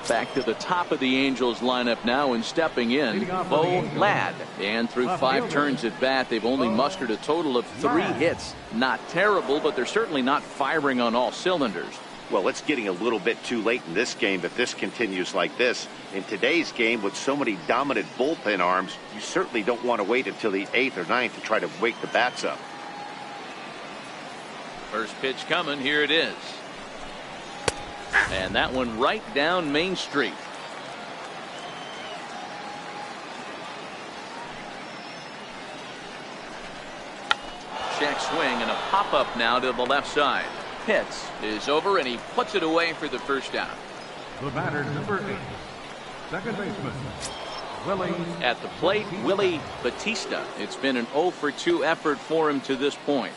Back to the top of the Angels lineup now, and stepping in, Bo Ladd. And through 5 turns at bat, they've only mustered a total of 3 hits. Not terrible, but they're certainly not firing on all cylinders. Well, it's getting a little bit too late in this game if this continues like this. In today's game, with so many dominant bullpen arms, you certainly don't want to wait until the 8th or 9th to try to wake the bats up. First pitch coming. Here it is. And that one right down Main Street. Check swing and a pop-up now to the left side. Pitts is over and he puts it away for the first down. The batter, number 8, second baseman, Willie. At the plate, Willie Batista. It's been an 0 for 2 effort for him to this point.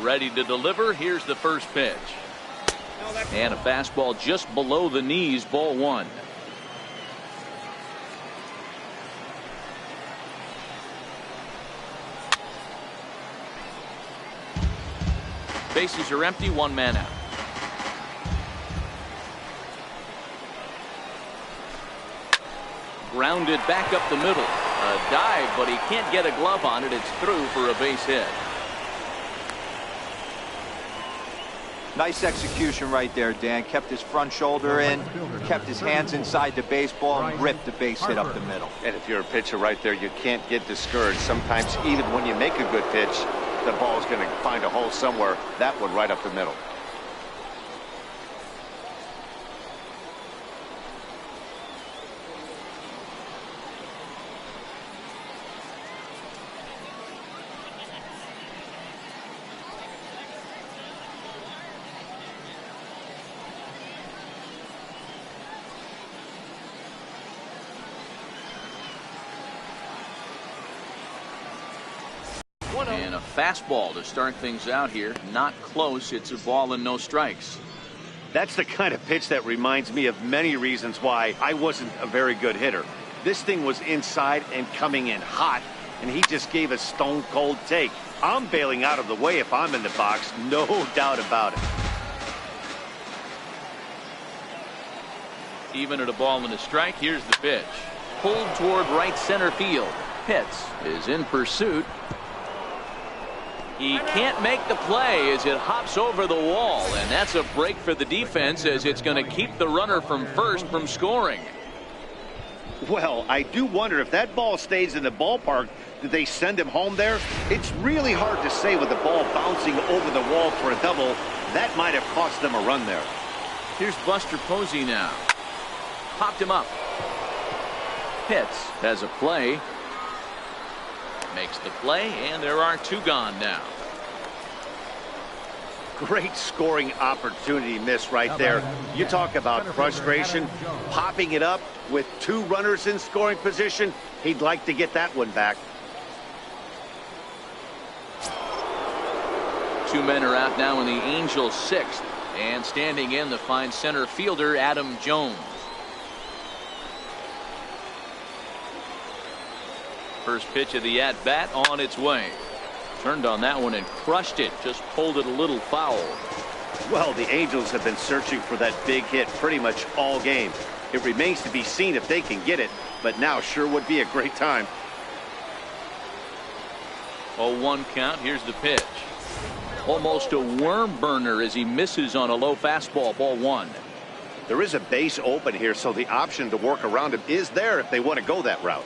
Ready to deliver. Here's the first pitch. And a fastball just below the knees, ball 1. Bases are empty, 1 man out. Grounded back up the middle. A dive, but he can't get a glove on it. It's through for a base hit. Nice execution right there, Dan. Kept his front shoulder in, kept his hands inside the baseball, and ripped the base hit up the middle. And if you're a pitcher right there, you can't get discouraged. Sometimes even when you make a good pitch, the ball is going to find a hole somewhere. That one right up the middle. And a fastball to start things out here. Not close. It's a ball and no strikes. That's the kind of pitch that reminds me of many reasons why I wasn't a very good hitter. This thing was inside and coming in hot, and he just gave a stone cold take. I'm bailing out of the way if I'm in the box, no doubt about it. Even at a ball and a strike, here's the pitch. Pulled toward right center field. Pitts is in pursuit. He can't make the play as it hops over the wall, and that's a break for the defense as it's going to keep the runner from first from scoring. Well, I do wonder if that ball stays in the ballpark, did they send him home there? It's really hard to say with the ball bouncing over the wall for a double. That might have cost them a run there. Here's Buster Posey now. Popped him up. Pitts has a play. Makes the play, and there are 2 gone now. Great scoring opportunity miss right there. You talk about frustration, popping it up with 2 runners in scoring position. He'd like to get that one back. 2 men are out now in the Angels' 6th, and standing in the fine center fielder Adam Jones. First pitch of the at-bat on its way. Turned on that one and crushed it. Just pulled it a little foul. Well, the Angels have been searching for that big hit pretty much all game. It remains to be seen if they can get it, but now sure would be a great time. 0-1 count. Here's the pitch. Almost a worm burner as he misses on a low fastball, ball 1. There is a base open here, so the option to work around him is there if they want to go that route.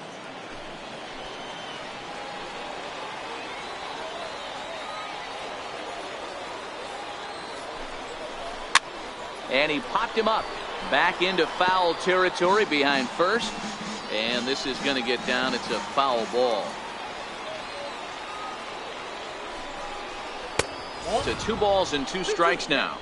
And he popped him up back into foul territory behind first, and this is going to get down. It's a foul ball. To 2 balls and 2 strikes now.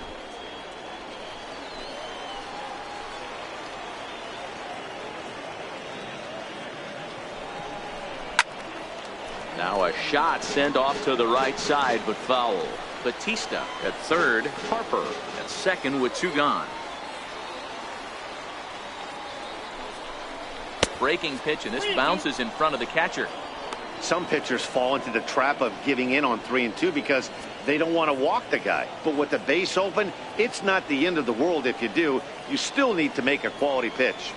Now a shot sent off to the right side, but foul. Batista at third, Harper at second with 2 gone. Breaking pitch, and this bounces in front of the catcher. Some pitchers fall into the trap of giving in on 3 and 2 because they don't want to walk the guy. But with the base open, it's not the end of the world if you do. You still need to make a quality pitch.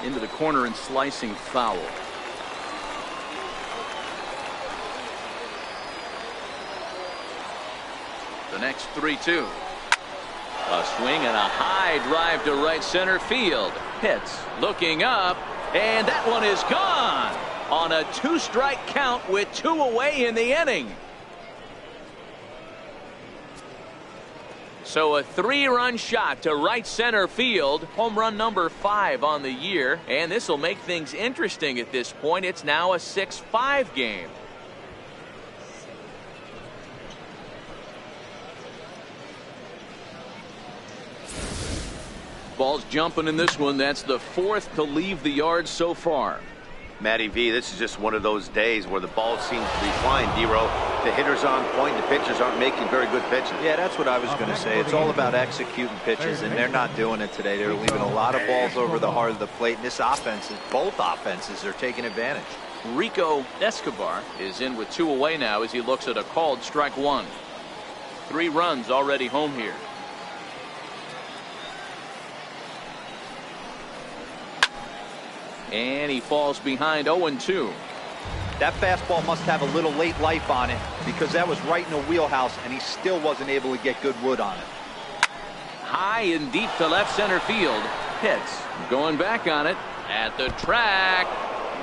into the corner and slicing foul. The next 3-2. A swing and a high drive to right center field. Pitts looking up, and that one is gone on a 2-strike count with 2 away in the inning. So a 3-run shot to right center field. Home run number 5 on the year, and this will make things interesting at this point. It's now a 6-5 game. Ball's jumping in this one. That's the 4th to leave the yard so far. Matty V, this is just one of those days where the ball seems to be flying, D-Row. The hitter's on point. The pitchers aren't making very good pitches. Yeah, that's what I was going to say. It's all about executing pitches, and they're not doing it today. They're leaving a lot of balls over the heart of the plate, and this offense, both offenses are taking advantage. Rico Escobar is in with 2 away now as he looks at a called strike 1. 3 runs already home here. And he falls behind 0-2. That fastball must have a little late life on it because that was right in the wheelhouse, and he still wasn't able to get good wood on it. High and deep to left center field. Pitts going back on it at the track.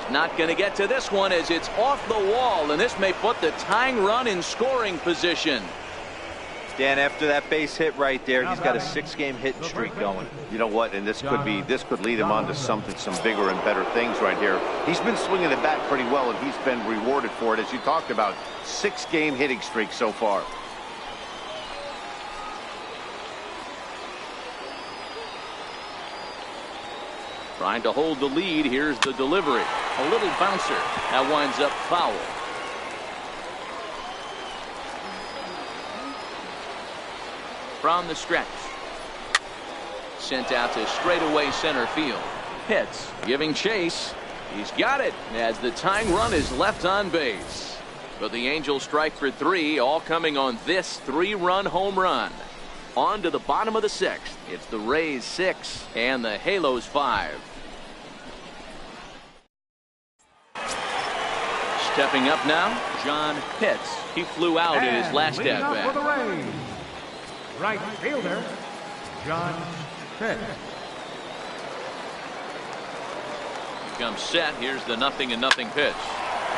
He's not going to get to this one as it's off the wall, and this may put the tying run in scoring position. Dan, after that base hit right there, he's got a 6-game hitting streak going. You know what? And this could lead him on to some bigger and better things right here. He's been swinging the bat pretty well, and he's been rewarded for it, as you talked about. 6-game hitting streak so far. Trying to hold the lead. Here's the delivery. A little bouncer. That winds up foul. From the stretch. Sent out to straightaway center field. Pitts giving chase. He's got it as the tying run is left on base. But the Angels strike for 3, all coming on this 3-run home run. On to the bottom of the 6th. It's the Rays 6 and the Halos 5. Stepping up now, John Pitts. He flew out in his last at-bat. Right fielder, John Pitts. Comes set. Here's the 0-0 pitch.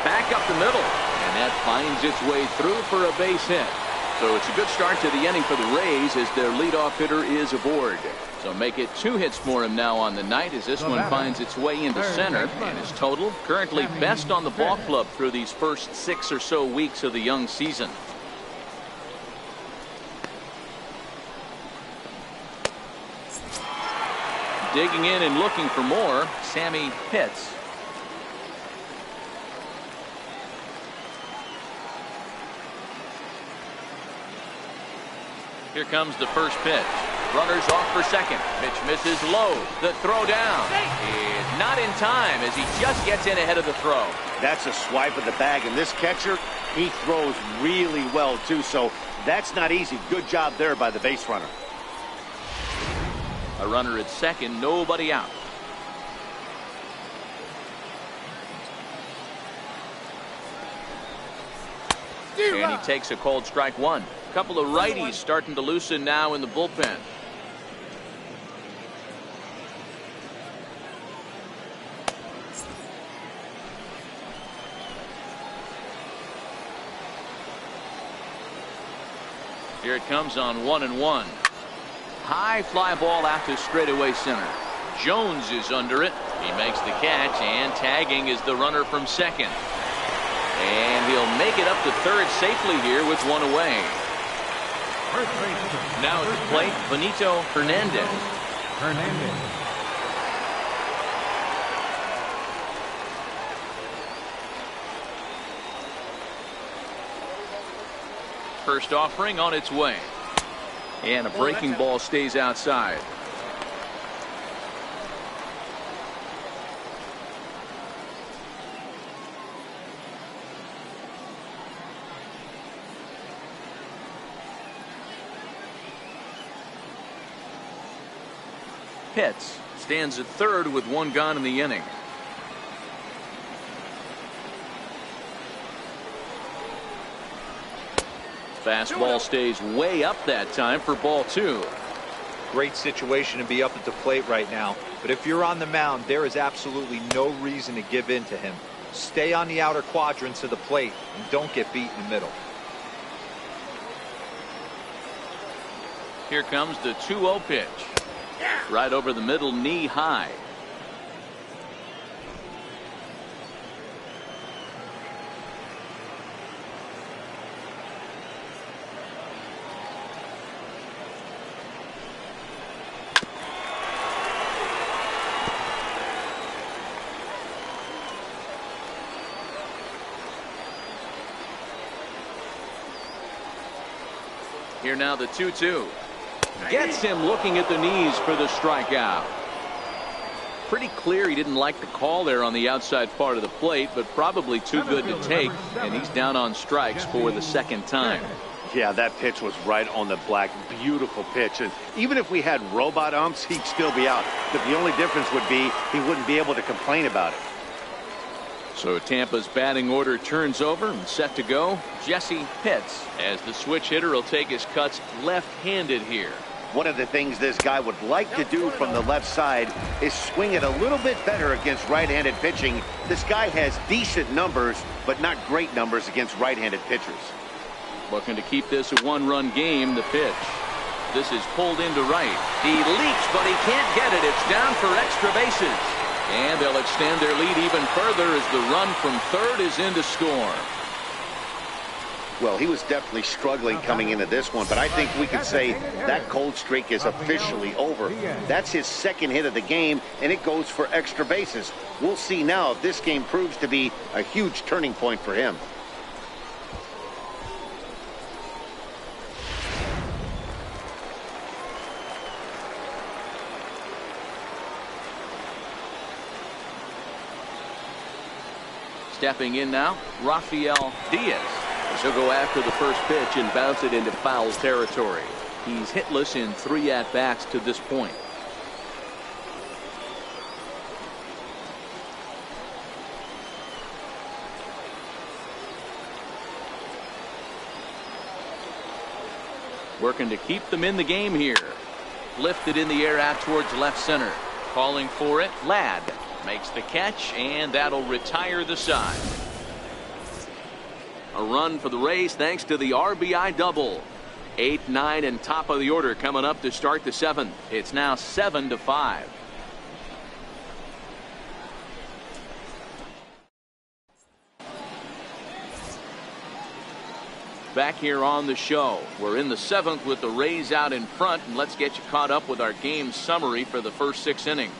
Back up the middle, and that finds its way through for a base hit. So it's a good start to the inning for the Rays as their leadoff hitter is aboard. So make it 2 hits for him now on the night as this one finds its way into center, and his total currently best on the ball club through these first 6 or so weeks of the young season. Digging in and looking for more, Sammy Pitts. Here comes the first pitch. Runners off for second. Pitch misses low. The throw down is not in time as he just gets in ahead of the throw. That's a swipe of the bag, and this catcher, he throws really well too, so that's not easy. Good job there by the base runner. A runner at second, nobody out. And he takes a cold strike 1. A couple of righties starting to loosen now in the bullpen. Here it comes on 1-1. High fly ball out to straightaway center. Jones is under it. He makes the catch, and tagging is the runner from second. And he'll make it up to third safely here with 1 away. Now at the plate, Benito Hernandez. First offering on its way. And a breaking ball stays outside. Pitts stands at third with one gone in the inning. Fastball stays way up that time for ball 2. Great situation to be up at the plate right now. But if you're on the mound, there is absolutely no reason to give in to him. Stay on the outer quadrants of the plate and don't get beat in the middle. Here comes the 2-0 pitch. Right over the middle, knee high. Here now the 2-2. Gets him looking at the knees for the strikeout. Pretty clear he didn't like the call there on the outside part of the plate, but probably too good to take, and he's down on strikes for the second time. Yeah, that pitch was right on the black. Beautiful pitch. And even if we had robot umps, he'd still be out. But the only difference would be he wouldn't be able to complain about it. So Tampa's batting order turns over and set to go. Jesse Pitts, as the switch hitter, will take his cuts left-handed here. One of the things this guy would like to do from the left side is swing it a little bit better against right-handed pitching. This guy has decent numbers, but not great numbers against right-handed pitchers. Looking to keep this a one-run game. The pitch. This is pulled into right. He leaps, but he can't get it. It's down for extra bases. And they'll extend their lead even further as the run from third is in to score. Well, he was definitely struggling coming into this one, but I think we could say that cold streak is officially over. That's his second hit of the game, and it goes for extra bases. We'll see now if this game proves to be a huge turning point for him. Stepping in now, Rafael Diaz. He'll go after the first pitch and bounce it into foul territory. He's hitless in 3 at-bats to this point. Working to keep them in the game here. Lifted in the air out towards left center. Calling for it, Ladd. Makes the catch, and that'll retire the side. A run for the Rays thanks to the RBI double. 8, 9, and top of the order coming up to start the 7th. It's now 7-5. Back here on the show. We're in the 7th with the Rays out in front, and let's get you caught up with our game summary for the first 6 innings.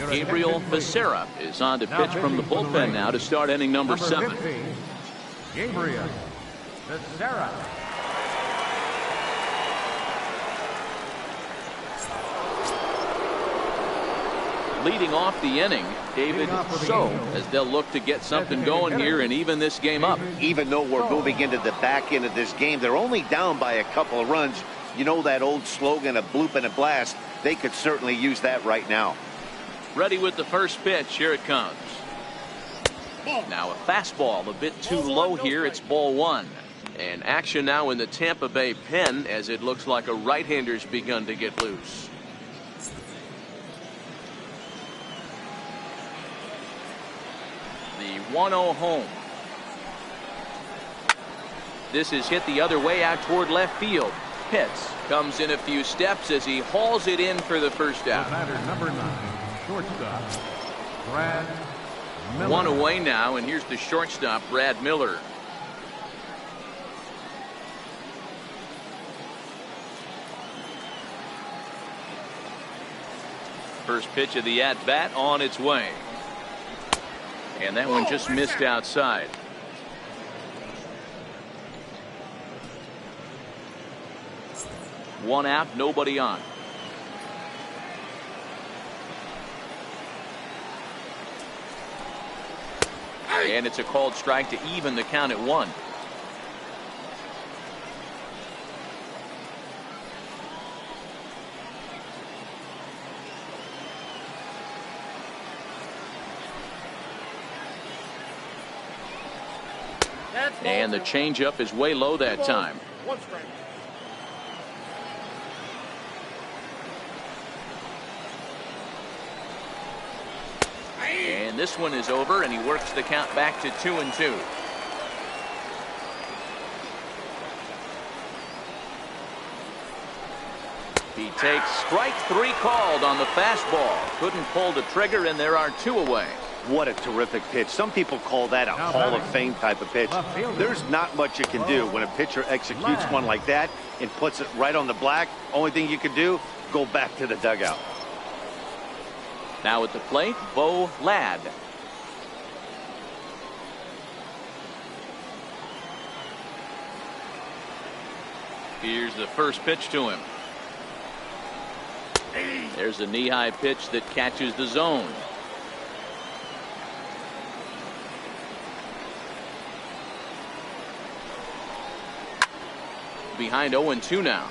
Gabriel Becerra is on to pitch from the bullpen now to start inning number 7. Gabriel Becerra. Leading off the inning, David So, as they'll look to get something going here and even this game up. Even though we're moving into the back end of this game, they're only down by a couple of runs. You know that old slogan of bloop and a blast? They could certainly use that right now. Ready with the first pitch. Here it comes. Now a fastball a bit too low here. It's ball 1. And action now in the Tampa Bay pen as it looks like a right-hander's begun to get loose. The 1-0 home. This is hit the other way out toward left field. Pitts comes in a few steps as he hauls it in for the first out. Batter number 9. Shortstop, Brad Miller. 1 away now, and here's the shortstop, Brad Miller. First pitch of the at-bat on its way. And that one just missed outside. One out, nobody on. And it's a called strike to even the count at 1. And the changeup is way low that time. And this one is over, and he works the count back to 2-2. He takes strike 3 called on the fastball. Couldn't pull the trigger, and there are 2 away. What a terrific pitch. Some people call that a Hall of Fame type of pitch. There's not much you can do when a pitcher executes one like that and puts it right on the black. Only thing you can do, go back to the dugout. Now at the plate, Bo Ladd. Here's the first pitch to him. There's a knee-high pitch that catches the zone. Behind 0-2 now.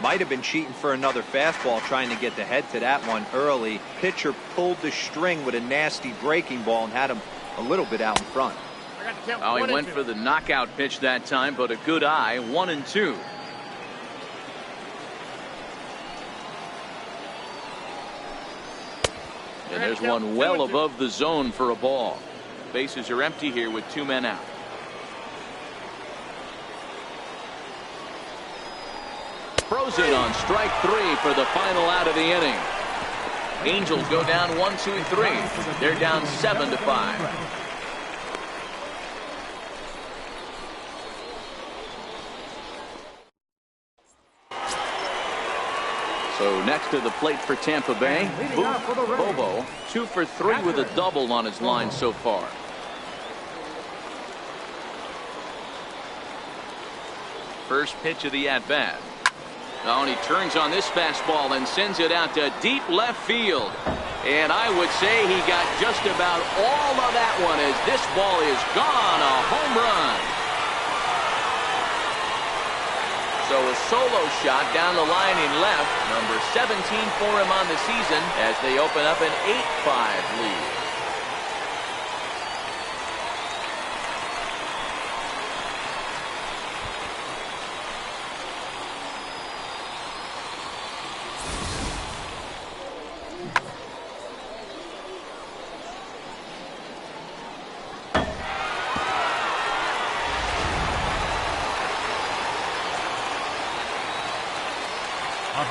Might have been cheating for another fastball, trying to get the head to that one early. Pitcher pulled the string with a nasty breaking ball and had him a little bit out in front. Oh, he went for the knockout pitch that time, but a good eye. 1-2. And there's one well above the zone for a ball. Bases are empty here with 2 men out. Throws it on strike 3 for the final out of the inning. Angels go down 1-2-3. They're down 7-5. So next to the plate for Tampa Bay, Bobo, 2 for 3 with a double on his line so far. First pitch of the at-bat. Oh, and he turns on this fastball and sends it out to deep left field. And I would say he got just about all of that one as this ball is gone. A home run. So a solo shot down the line in left. Number 17 for him on the season as they open up an 8-5 lead.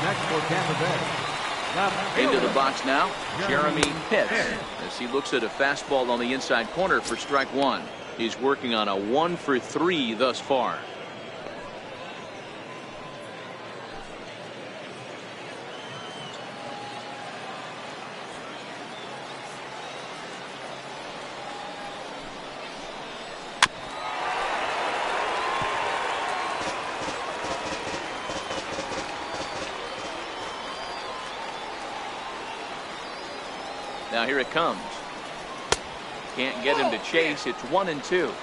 Next for Tampa Bay. Into the box now, Jeremy Pitts, as he looks at a fastball on the inside corner for strike 1. He's working on a 1 for 3 thus far. Now here it comes. Can't get him to chase. It's 1-2.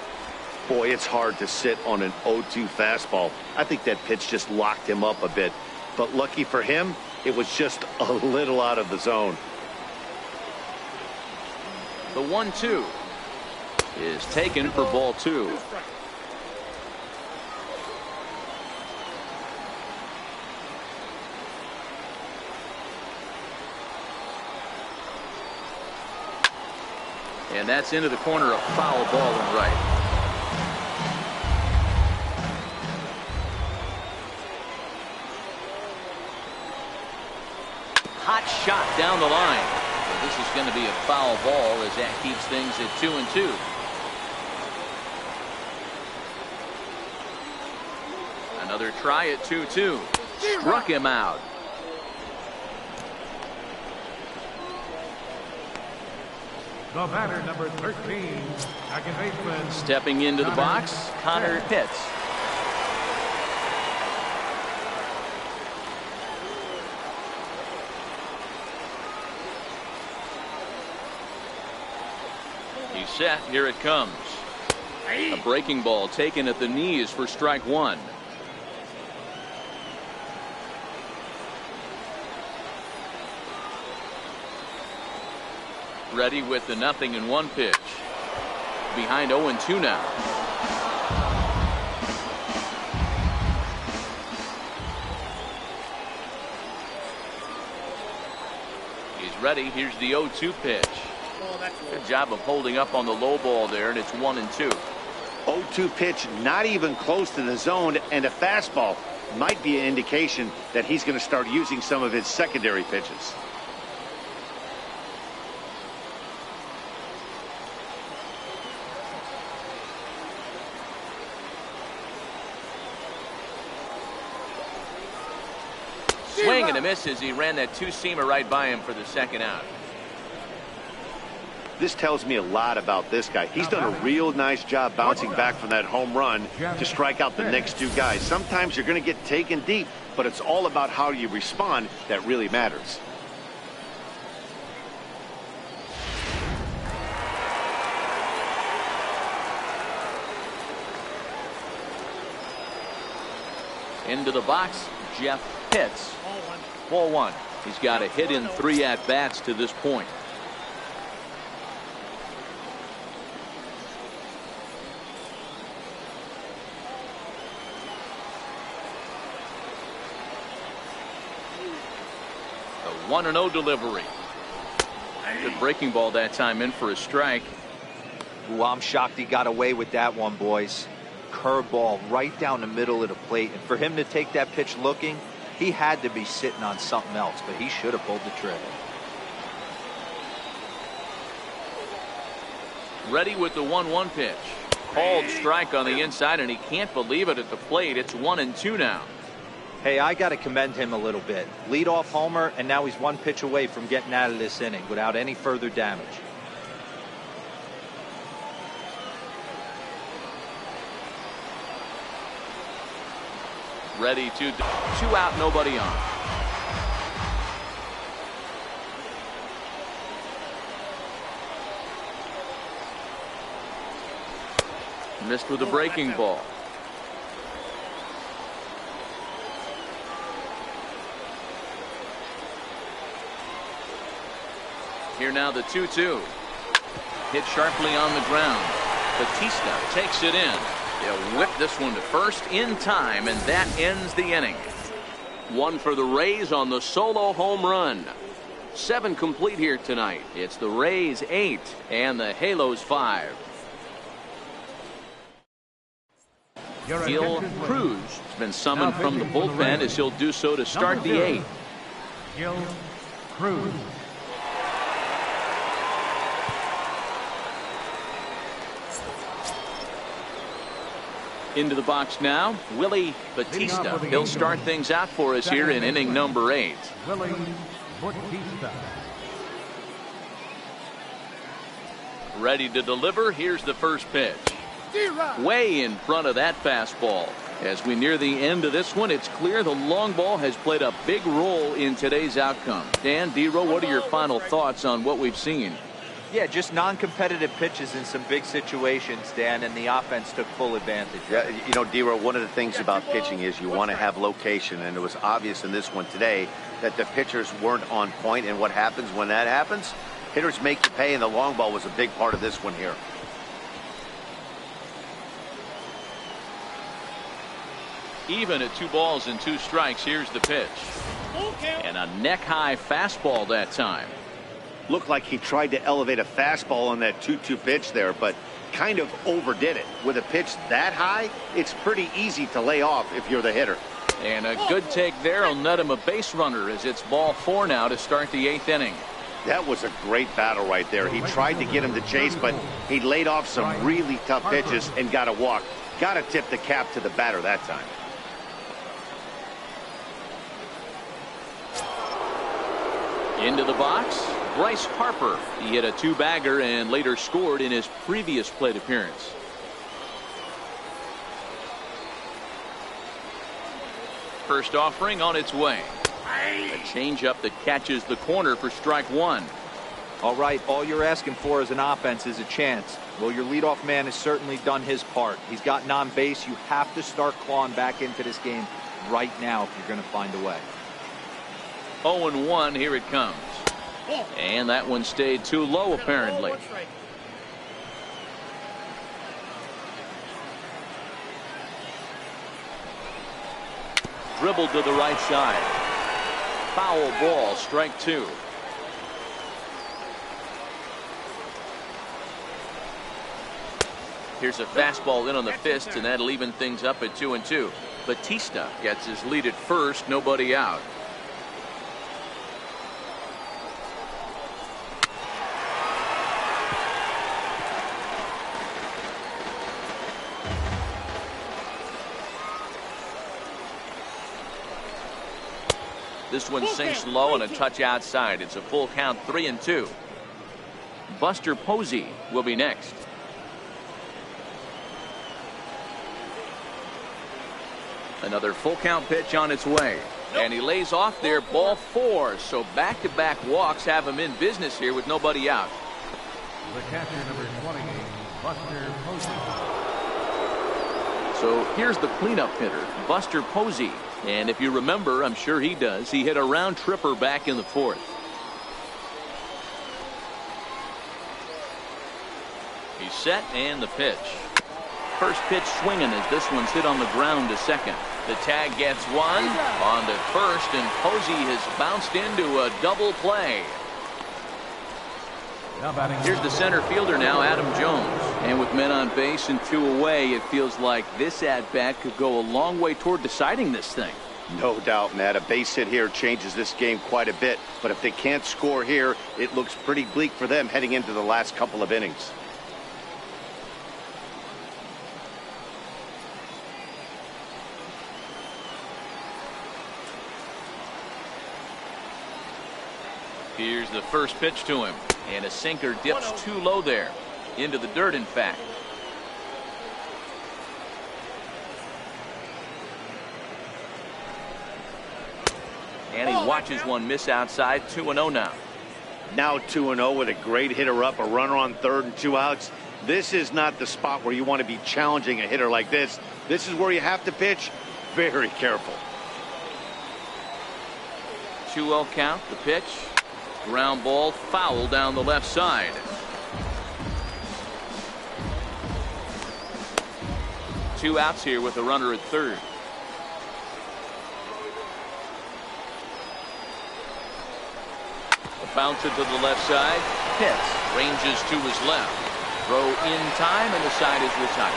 Boy, it's hard to sit on an 0-2 fastball. I think that pitch just locked him up a bit. But lucky for him, it was just a little out of the zone. The 1-2 is taken for ball 2. And that's into the corner, a foul ball and right. Hot shot down the line. But this is going to be a foul ball as that keeps things at 2-2. Another try at 2-2. Struck him out. The batter, number 13, second baseman. Stepping into the box, Connor Pitts. He's set. Here it comes. A breaking ball taken at the knees for strike 1. Ready with the 0-1 pitch. Behind 0-2 now. ready. Here's the 0-2 pitch. Good job of holding up on the low ball there, and it's 1-2. 0-2 pitch, not even close to the zone, and a fastball might be an indication that he's going to start using some of his secondary pitches. Swing and a miss as he ran that two-seamer right by him for the second out. This tells me a lot about this guy. He's done a real nice job bouncing back from that home run to strike out the next two guys. Sometimes you're going to get taken deep, but it's all about how you respond that really matters. Into the box, Jeff hits. Ball one. He's got a hit in 3 at-bats to this point. The 1-0 delivery. Good breaking ball that time, in for a strike. Ooh, I'm shocked he got away with that one, boys. Curveball right down the middle of the plate, and for him to take that pitch looking, he had to be sitting on something else, but he should have pulled the trigger. Ready with the 1-1 pitch. Called strike on the inside, and he can't believe it at the plate. It's 1-2 now. Hey, I got to commend him a little bit. Leadoff homer, and now he's 1 pitch away from getting out of this inning without any further damage. Ready to 2 out, nobody on. Missed with a breaking ball. Here now the 2-2. Hit sharply on the ground. Batista takes it in. He'll whip this one to first in time, and that ends the inning. 1 for the Rays on the solo home run. 7 complete here tonight. It's the Rays 8 and the Halos 5. Gil Cruz has been summoned from the bullpen as he'll do so to start the 8th. Gil Cruz. Into the box now, Willie Batista. He'll start things out for us here in inning number 8. Willie Batista. Ready to deliver. Here's the first pitch. Way in front of that fastball. As we near the end of this one, it's clear the long ball has played a big role in today's outcome. Dan, D-Row, what are your final thoughts on what we've seen? Yeah, just non-competitive pitches in some big situations, Dan, and the offense took full advantage. Yeah, you know, D-Row, one of the things about pitching is you want to have location, and it was obvious in this one today that the pitchers weren't on point, and what happens when that happens? Hitters make you pay, and the long ball was a big part of this one here. Even at 2 balls and 2 strikes, here's the pitch. And a neck-high fastball that time. Looked like he tried to elevate a fastball on that 2-2 pitch there, but kind of overdid it. With a pitch that high, it's pretty easy to lay off if you're the hitter. And a good take there will net him a base runner as it's ball 4 now to start the 8th inning. That was a great battle right there. He tried to get him to chase, but he laid off some really tough pitches and got a walk. Got to tip the cap to the batter that time. Into the box, Bryce Harper. He hit a 2-bagger and later scored in his previous plate appearance. First offering on its way. A changeup that catches the corner for strike 1. All right, all you're asking for as an offense is a chance. Well, your leadoff man has certainly done his part. He's gotten on base. You have to start clawing back into this game right now if you're going to find a way. 0-1, here it comes. And that one stayed too low, apparently. Dribbled to the right side. Foul ball, strike 2. Here's a fastball in on the fist, and that'll even things up at 2-2. Batista gets his lead at first, nobody out. This one sinks low and a touch outside. It's a full count, 3-2. Buster Posey will be next. Another full count pitch on its way. And he lays off there, ball 4. So back-to-back walks have him in business here with nobody out. The catcher, number 28, Buster Posey. So here's the cleanup hitter, Buster Posey. And if you remember, I'm sure he does, he hit a round tripper back in the 4th. He's set, and the pitch. First pitch swinging as this one's hit on the ground to second. The tag gets one on to first, and Posey has bounced into a double play. Here's the center fielder now, Adam Jones. And with men on base and 2 away, it feels like this at-bat could go a long way toward deciding this thing. No doubt, Matt. A base hit here changes this game quite a bit. But if they can't score here, it looks pretty bleak for them heading into the last couple of innings. Here's the first pitch to him. And a sinker dips too low there. Into the dirt, in fact. And he watches one miss outside. 2-0 now. Now 2-0 with a great hitter up, a runner on third and 2 outs. This is not the spot where you want to be challenging a hitter like this. This is where you have to pitch very careful. 2-0 count. The pitch. Ground ball, foul down the left side. Two outs here with a runner at third. A bouncer to the left side. Hits. Ranges to his left. Throw in time, and the side is retired.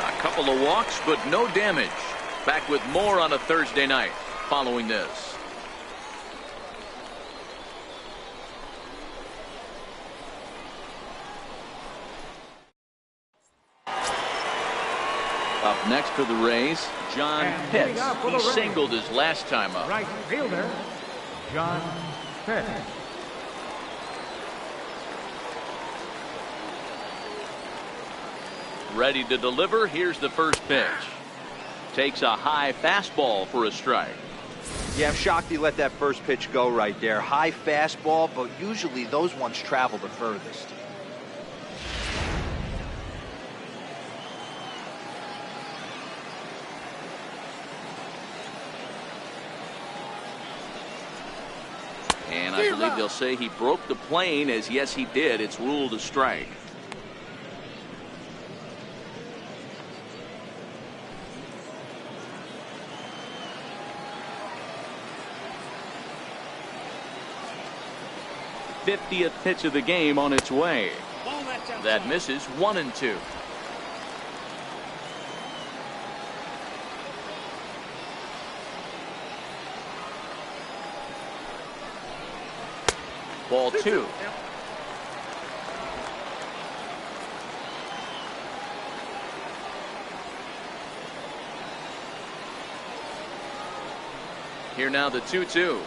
A couple of walks, but no damage. Back with more on a Thursday night following this. Up next for the Rays, John Pitts. He singled his last time up. Right fielder, John Pitts. Ready to deliver. Here's the first pitch. Takes a high fastball for a strike. Yeah, I'm shocked he let that first pitch go right there. High fastball, but usually those ones travel the furthest. And I believe they'll say he broke the plane, as yes he did. It's ruled a strike. '50th pitch of the game on its way. That misses. 1-2. Ball 2. Here now the 2-2.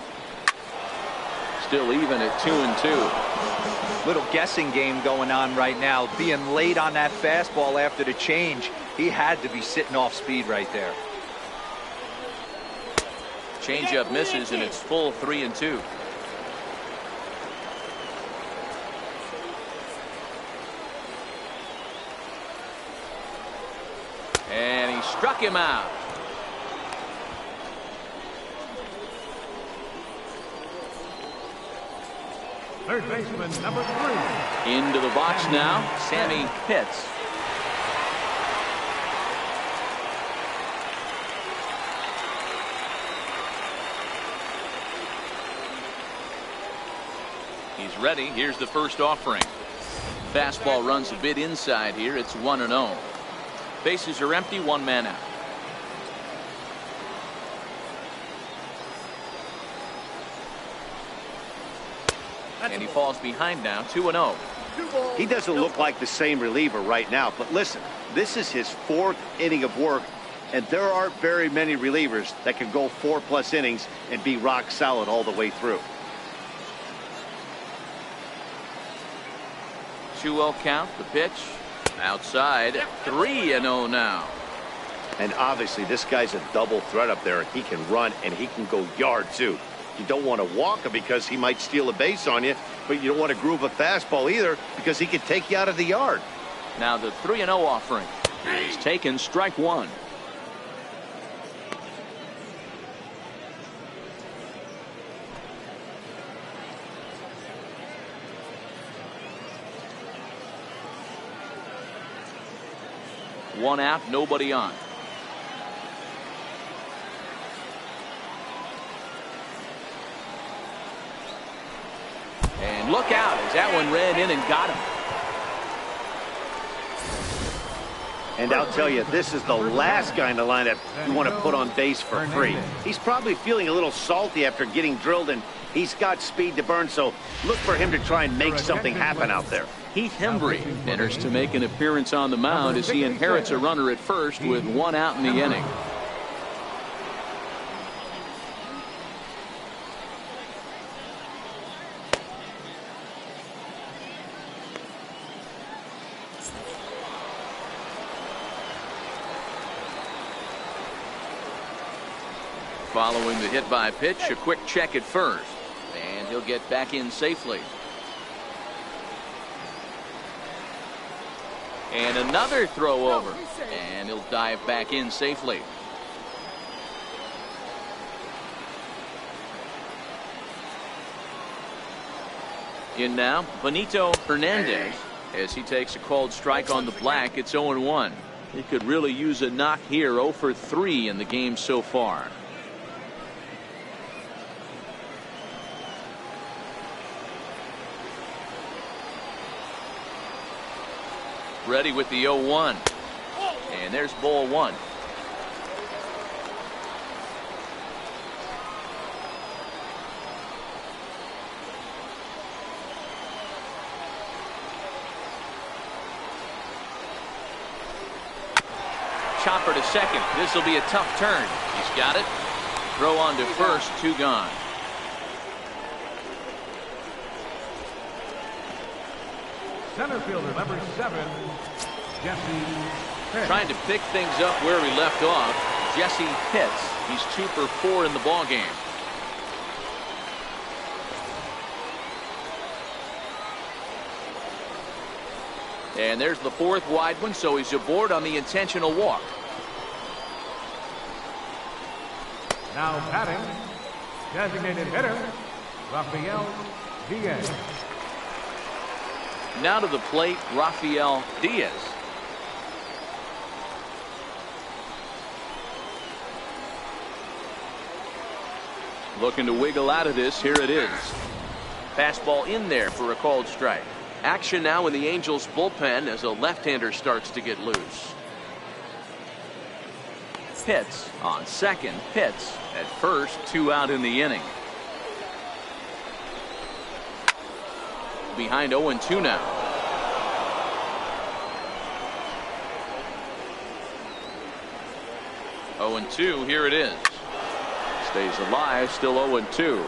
Still even at 2-2. Little guessing game going on right now. Being late on that fastball after the change. He had to be sitting off speed right there. Changeup misses, and it's full 3-2. And he struck him out. Third baseman, number 3. Into the box now, Sammy Pitts. He's ready. Here's the first offering. fastball runs a bit inside here. It's 1-0. Bases are empty, one man out. And he falls behind now, 2-0. He doesn't look like the same reliever right now, but listen, this is his 4th inning of work, and there aren't very many relievers that can go 4+ innings and be rock solid all the way through. 2-0 count, the pitch outside, 3-0 now. And obviously this guy's a double threat up there. He can run and he can go yard too. You don't want to walk him because he might steal a base on you, but you don't want to groove a fastball either because he can take you out of the yard. Now the 3-0 offering is taken, strike one. One out, nobody on. And look out as that one ran in and got him. And I'll tell you, this is the last guy in the lineup you want to put on base for free. He's probably feeling a little salty after getting drilled, and he's got speed to burn, so look for him to try and make something happen out there. Heath Hembry enters to make an appearance on the mound as he inherits a runner at first with one out in the inning. Following the hit by pitch, a quick check at first, and he'll get back in safely. And another throw over, and he'll dive back in safely. In now, Benito Hernandez, as he takes a called strike on the black. It's 0-1. He could really use a knock here. 0 for 3 in the game so far. Ready with the 0-1. And there's ball one. Chopper to second. This will be a tough turn. He's got it. Throw on to first. 2 gone. Center fielder number 7, Jesse Pitts. Trying to pick things up where we left off. Jesse Pitts. He's 2 for 4 in the ball game. And there's the 4th wide one, so he's aboard on the intentional walk. Now batting, designated hitter, Rafael Diaz. Now to the plate, Rafael Diaz. Looking to wiggle out of this. Here it is. Fastball in there for a called strike. Action now in the Angels bullpen as a left-hander starts to get loose. Pitts on second. Pitts at first. 2 out in the inning. Behind 0-2 now. Oh and 2. Here it is. Stays alive. Still 0-2.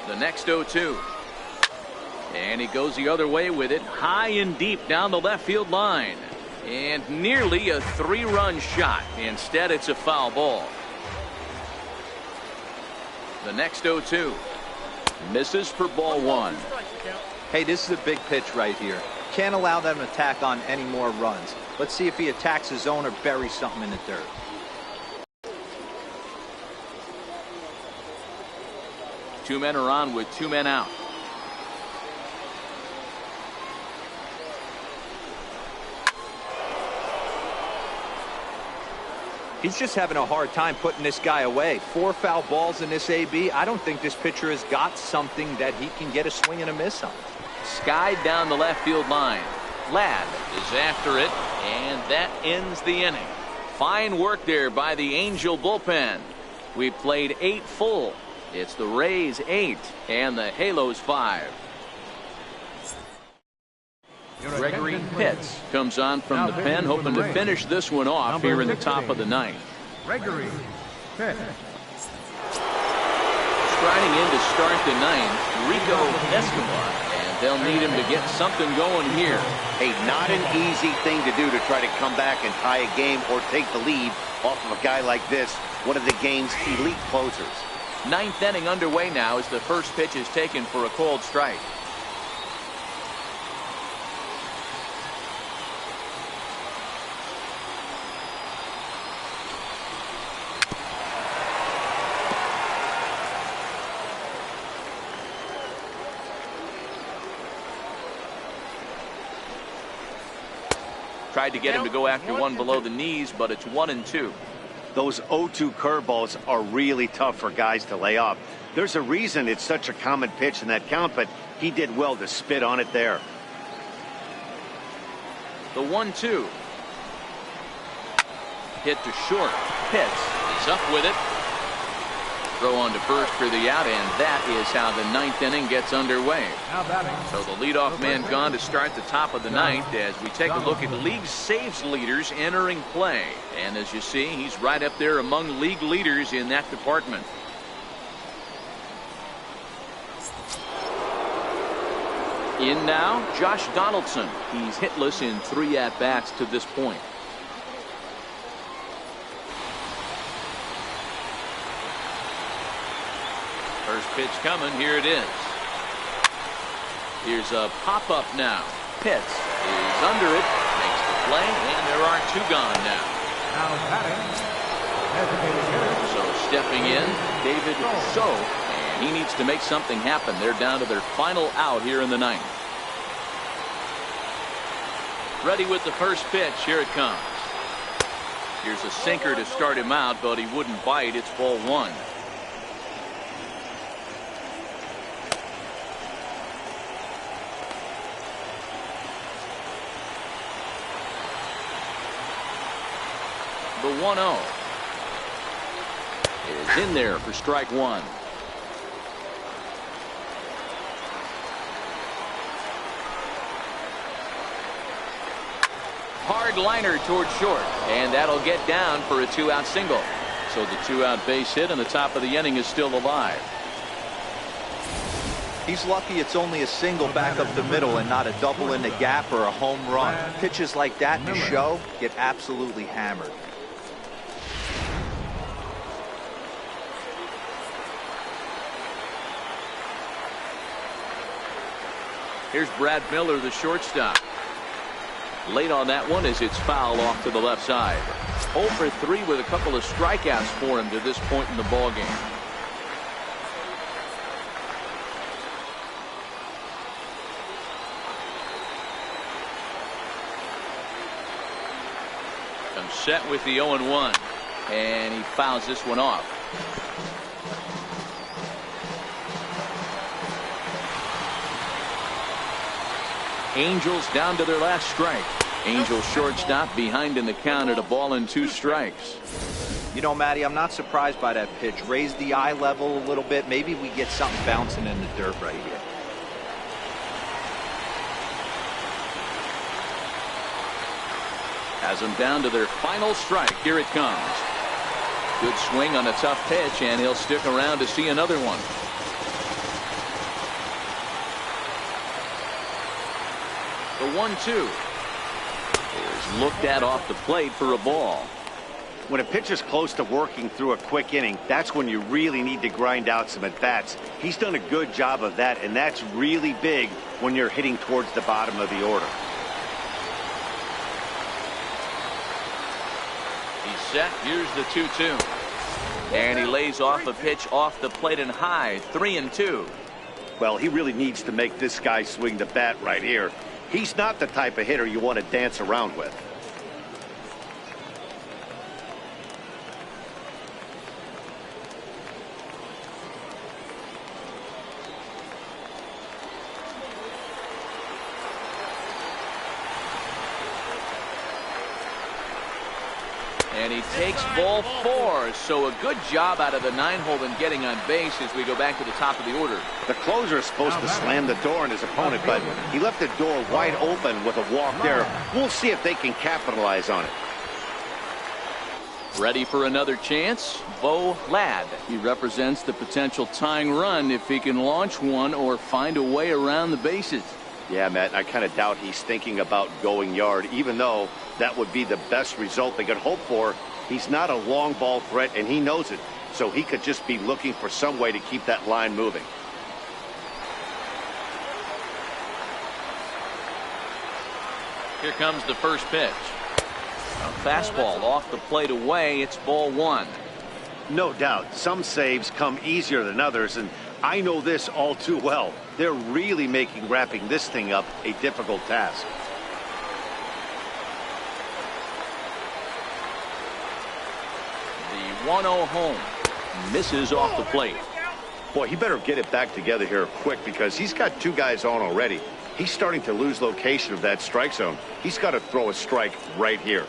The next 0-2. And he goes the other way with it. High and deep down the left field line. And nearly a 3-run shot. Instead, it's a foul ball. The next 0-2. Misses for ball 1. Hey, this is a big pitch right here. Can't allow them to tack on any more runs. Let's see if he attacks his zone or buries something in the dirt. Two men are on with 2 men out. He's just having a hard time putting this guy away. 4 foul balls in this AB. I don't think this pitcher has got something that he can get a swing and a miss on. Skied down the left field line. Ladd is after it, and that ends the inning. Fine work there by the Angel bullpen. We played 8 full. It's the Rays 8 and the Halos 5. Gregory Pitts comes on from the pen, hoping to finish this one off here in the top of the ninth. Gregory Pitts. Striding in to start the ninth, Rico Escobar, and they'll need him to get something going here. Hey, not an easy thing to do to try to come back and tie a game or take the lead off of a guy like this, one of the game's elite closers. Ninth inning underway now as the first pitch is taken for a called strike. Tried to get him to go after one below the knees, but it's 1-2. Those 0-2 curveballs are really tough for guys to lay off. There's a reason it's such a common pitch in that count, but he did well to spit on it there. The 1-2. Hit to short. Pitts is up with it. Throw on to first for the out, and that is how the ninth inning gets underway. So the leadoff man gone to start the top of the ninth as we take a look at league saves leaders entering play. And as you see, he's right up there among league leaders in that department. In now, Josh Donaldson. He's hitless in 3 at-bats to this point. First pitch coming. Here it is. Here's a pop-up now. Pitts is under it. Makes the play, and there are 2 gone now. So stepping in, David So, and he needs to make something happen. They're down to their final out here in the ninth. Ready with the first pitch. Here it comes. Here's a sinker to start him out, but he wouldn't bite. It's ball 1. The 1-0 is in there for strike 1. Hard liner toward short, and that'll get down for a 2-out single. So the 2-out base hit, and the top of the inning is still alive. He's lucky it's only a single back up the middle and not a double in the gap or a home run. Pitches like that in the show get absolutely hammered. Here's Brad Miller, the shortstop. Late on that one as it's foul off to the left side. 0 for 3 with a couple of strikeouts for him to this point in the ballgame. Comes set with the 0-1, and he fouls this one off. Angels down to their last strike. Angels shortstop behind in the count at a ball and 2 strikes. You know, Matty, I'm not surprised by that pitch. Raise the eye level a little bit. Maybe we get something bouncing in the dirt right here. Has them down to their final strike. Here it comes. Good swing on a tough pitch, and he'll stick around to see another one. The 1-2 is looked at off the plate for a ball. When a pitcher's close to working through a quick inning, that's when you really need to grind out some at-bats. He's done a good job of that, and that's really big when you're hitting towards the bottom of the order. He's set. Here's the 2-2. And he lays off a pitch off the plate and high. 3-2. Well, he really needs to make this guy swing the bat right here. He's not the type of hitter you want to dance around with. And he takes ball 4. So a good job out of the 9-hole in getting on base as we go back to the top of the order. The closer is supposed to slam the door on his opponent, but he left the door wide open with a walk there. We'll see if they can capitalize on it. Ready for another chance? Bo Ladd. He represents the potential tying run if he can launch one or find a way around the bases. Yeah, Matt, I kind of doubt he's thinking about going yard, even though that would be the best result they could hope for. He's not a long ball threat, and he knows it, so he could just be looking for some way to keep that line moving. Here comes the first pitch. A fastball off the plate away. It's ball 1. No doubt, some saves come easier than others, and I know this all too well. They're really making wrapping this thing up a difficult task. The 1-0 home. Misses off the plate. Boy, he better get it back together here quick because he's got 2 guys on already. He's starting to lose location of that strike zone. He's got to throw a strike right here.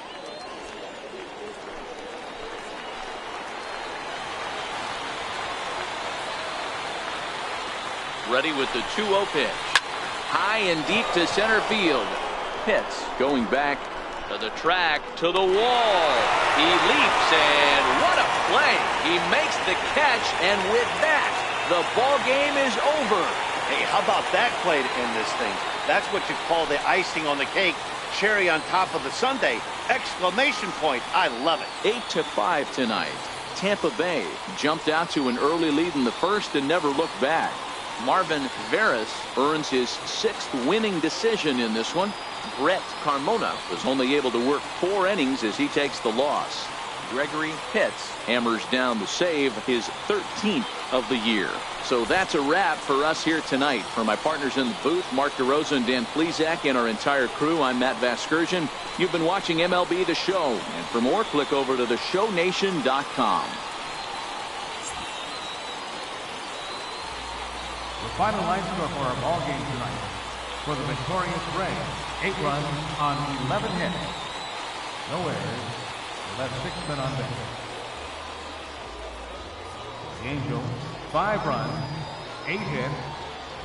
Ready with the 2-0 pitch. High and deep to center field. Pitts going back to the track, to the wall. He leaps, and what a play. He makes the catch, and with that, the ball game is over. Hey, how about that play to end this thing? That's what you call the icing on the cake. Cherry on top of the sundae. Exclamation point. I love it. 8-5 tonight. Tampa Bay jumped out to an early lead in the first and never looked back. Marvin Veras earns his 6th winning decision in this one. Brett Carmona was only able to work 4 innings as he takes the loss. Gregory Pitts hammers down the save, his 13th of the year. So that's a wrap for us here tonight. For my partners in the booth, Mark DeRosa and Dan Plesac, and our entire crew, I'm Matt Vasgersian. You've been watching MLB The Show. And for more, click over to theshownation.com. The final line score for our ball game tonight. For the victorious Rays, 8 runs on 11 hits. No errors. They left 6 men on base. The Angels, 5 runs, 8 hits,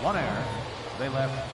1 error. They left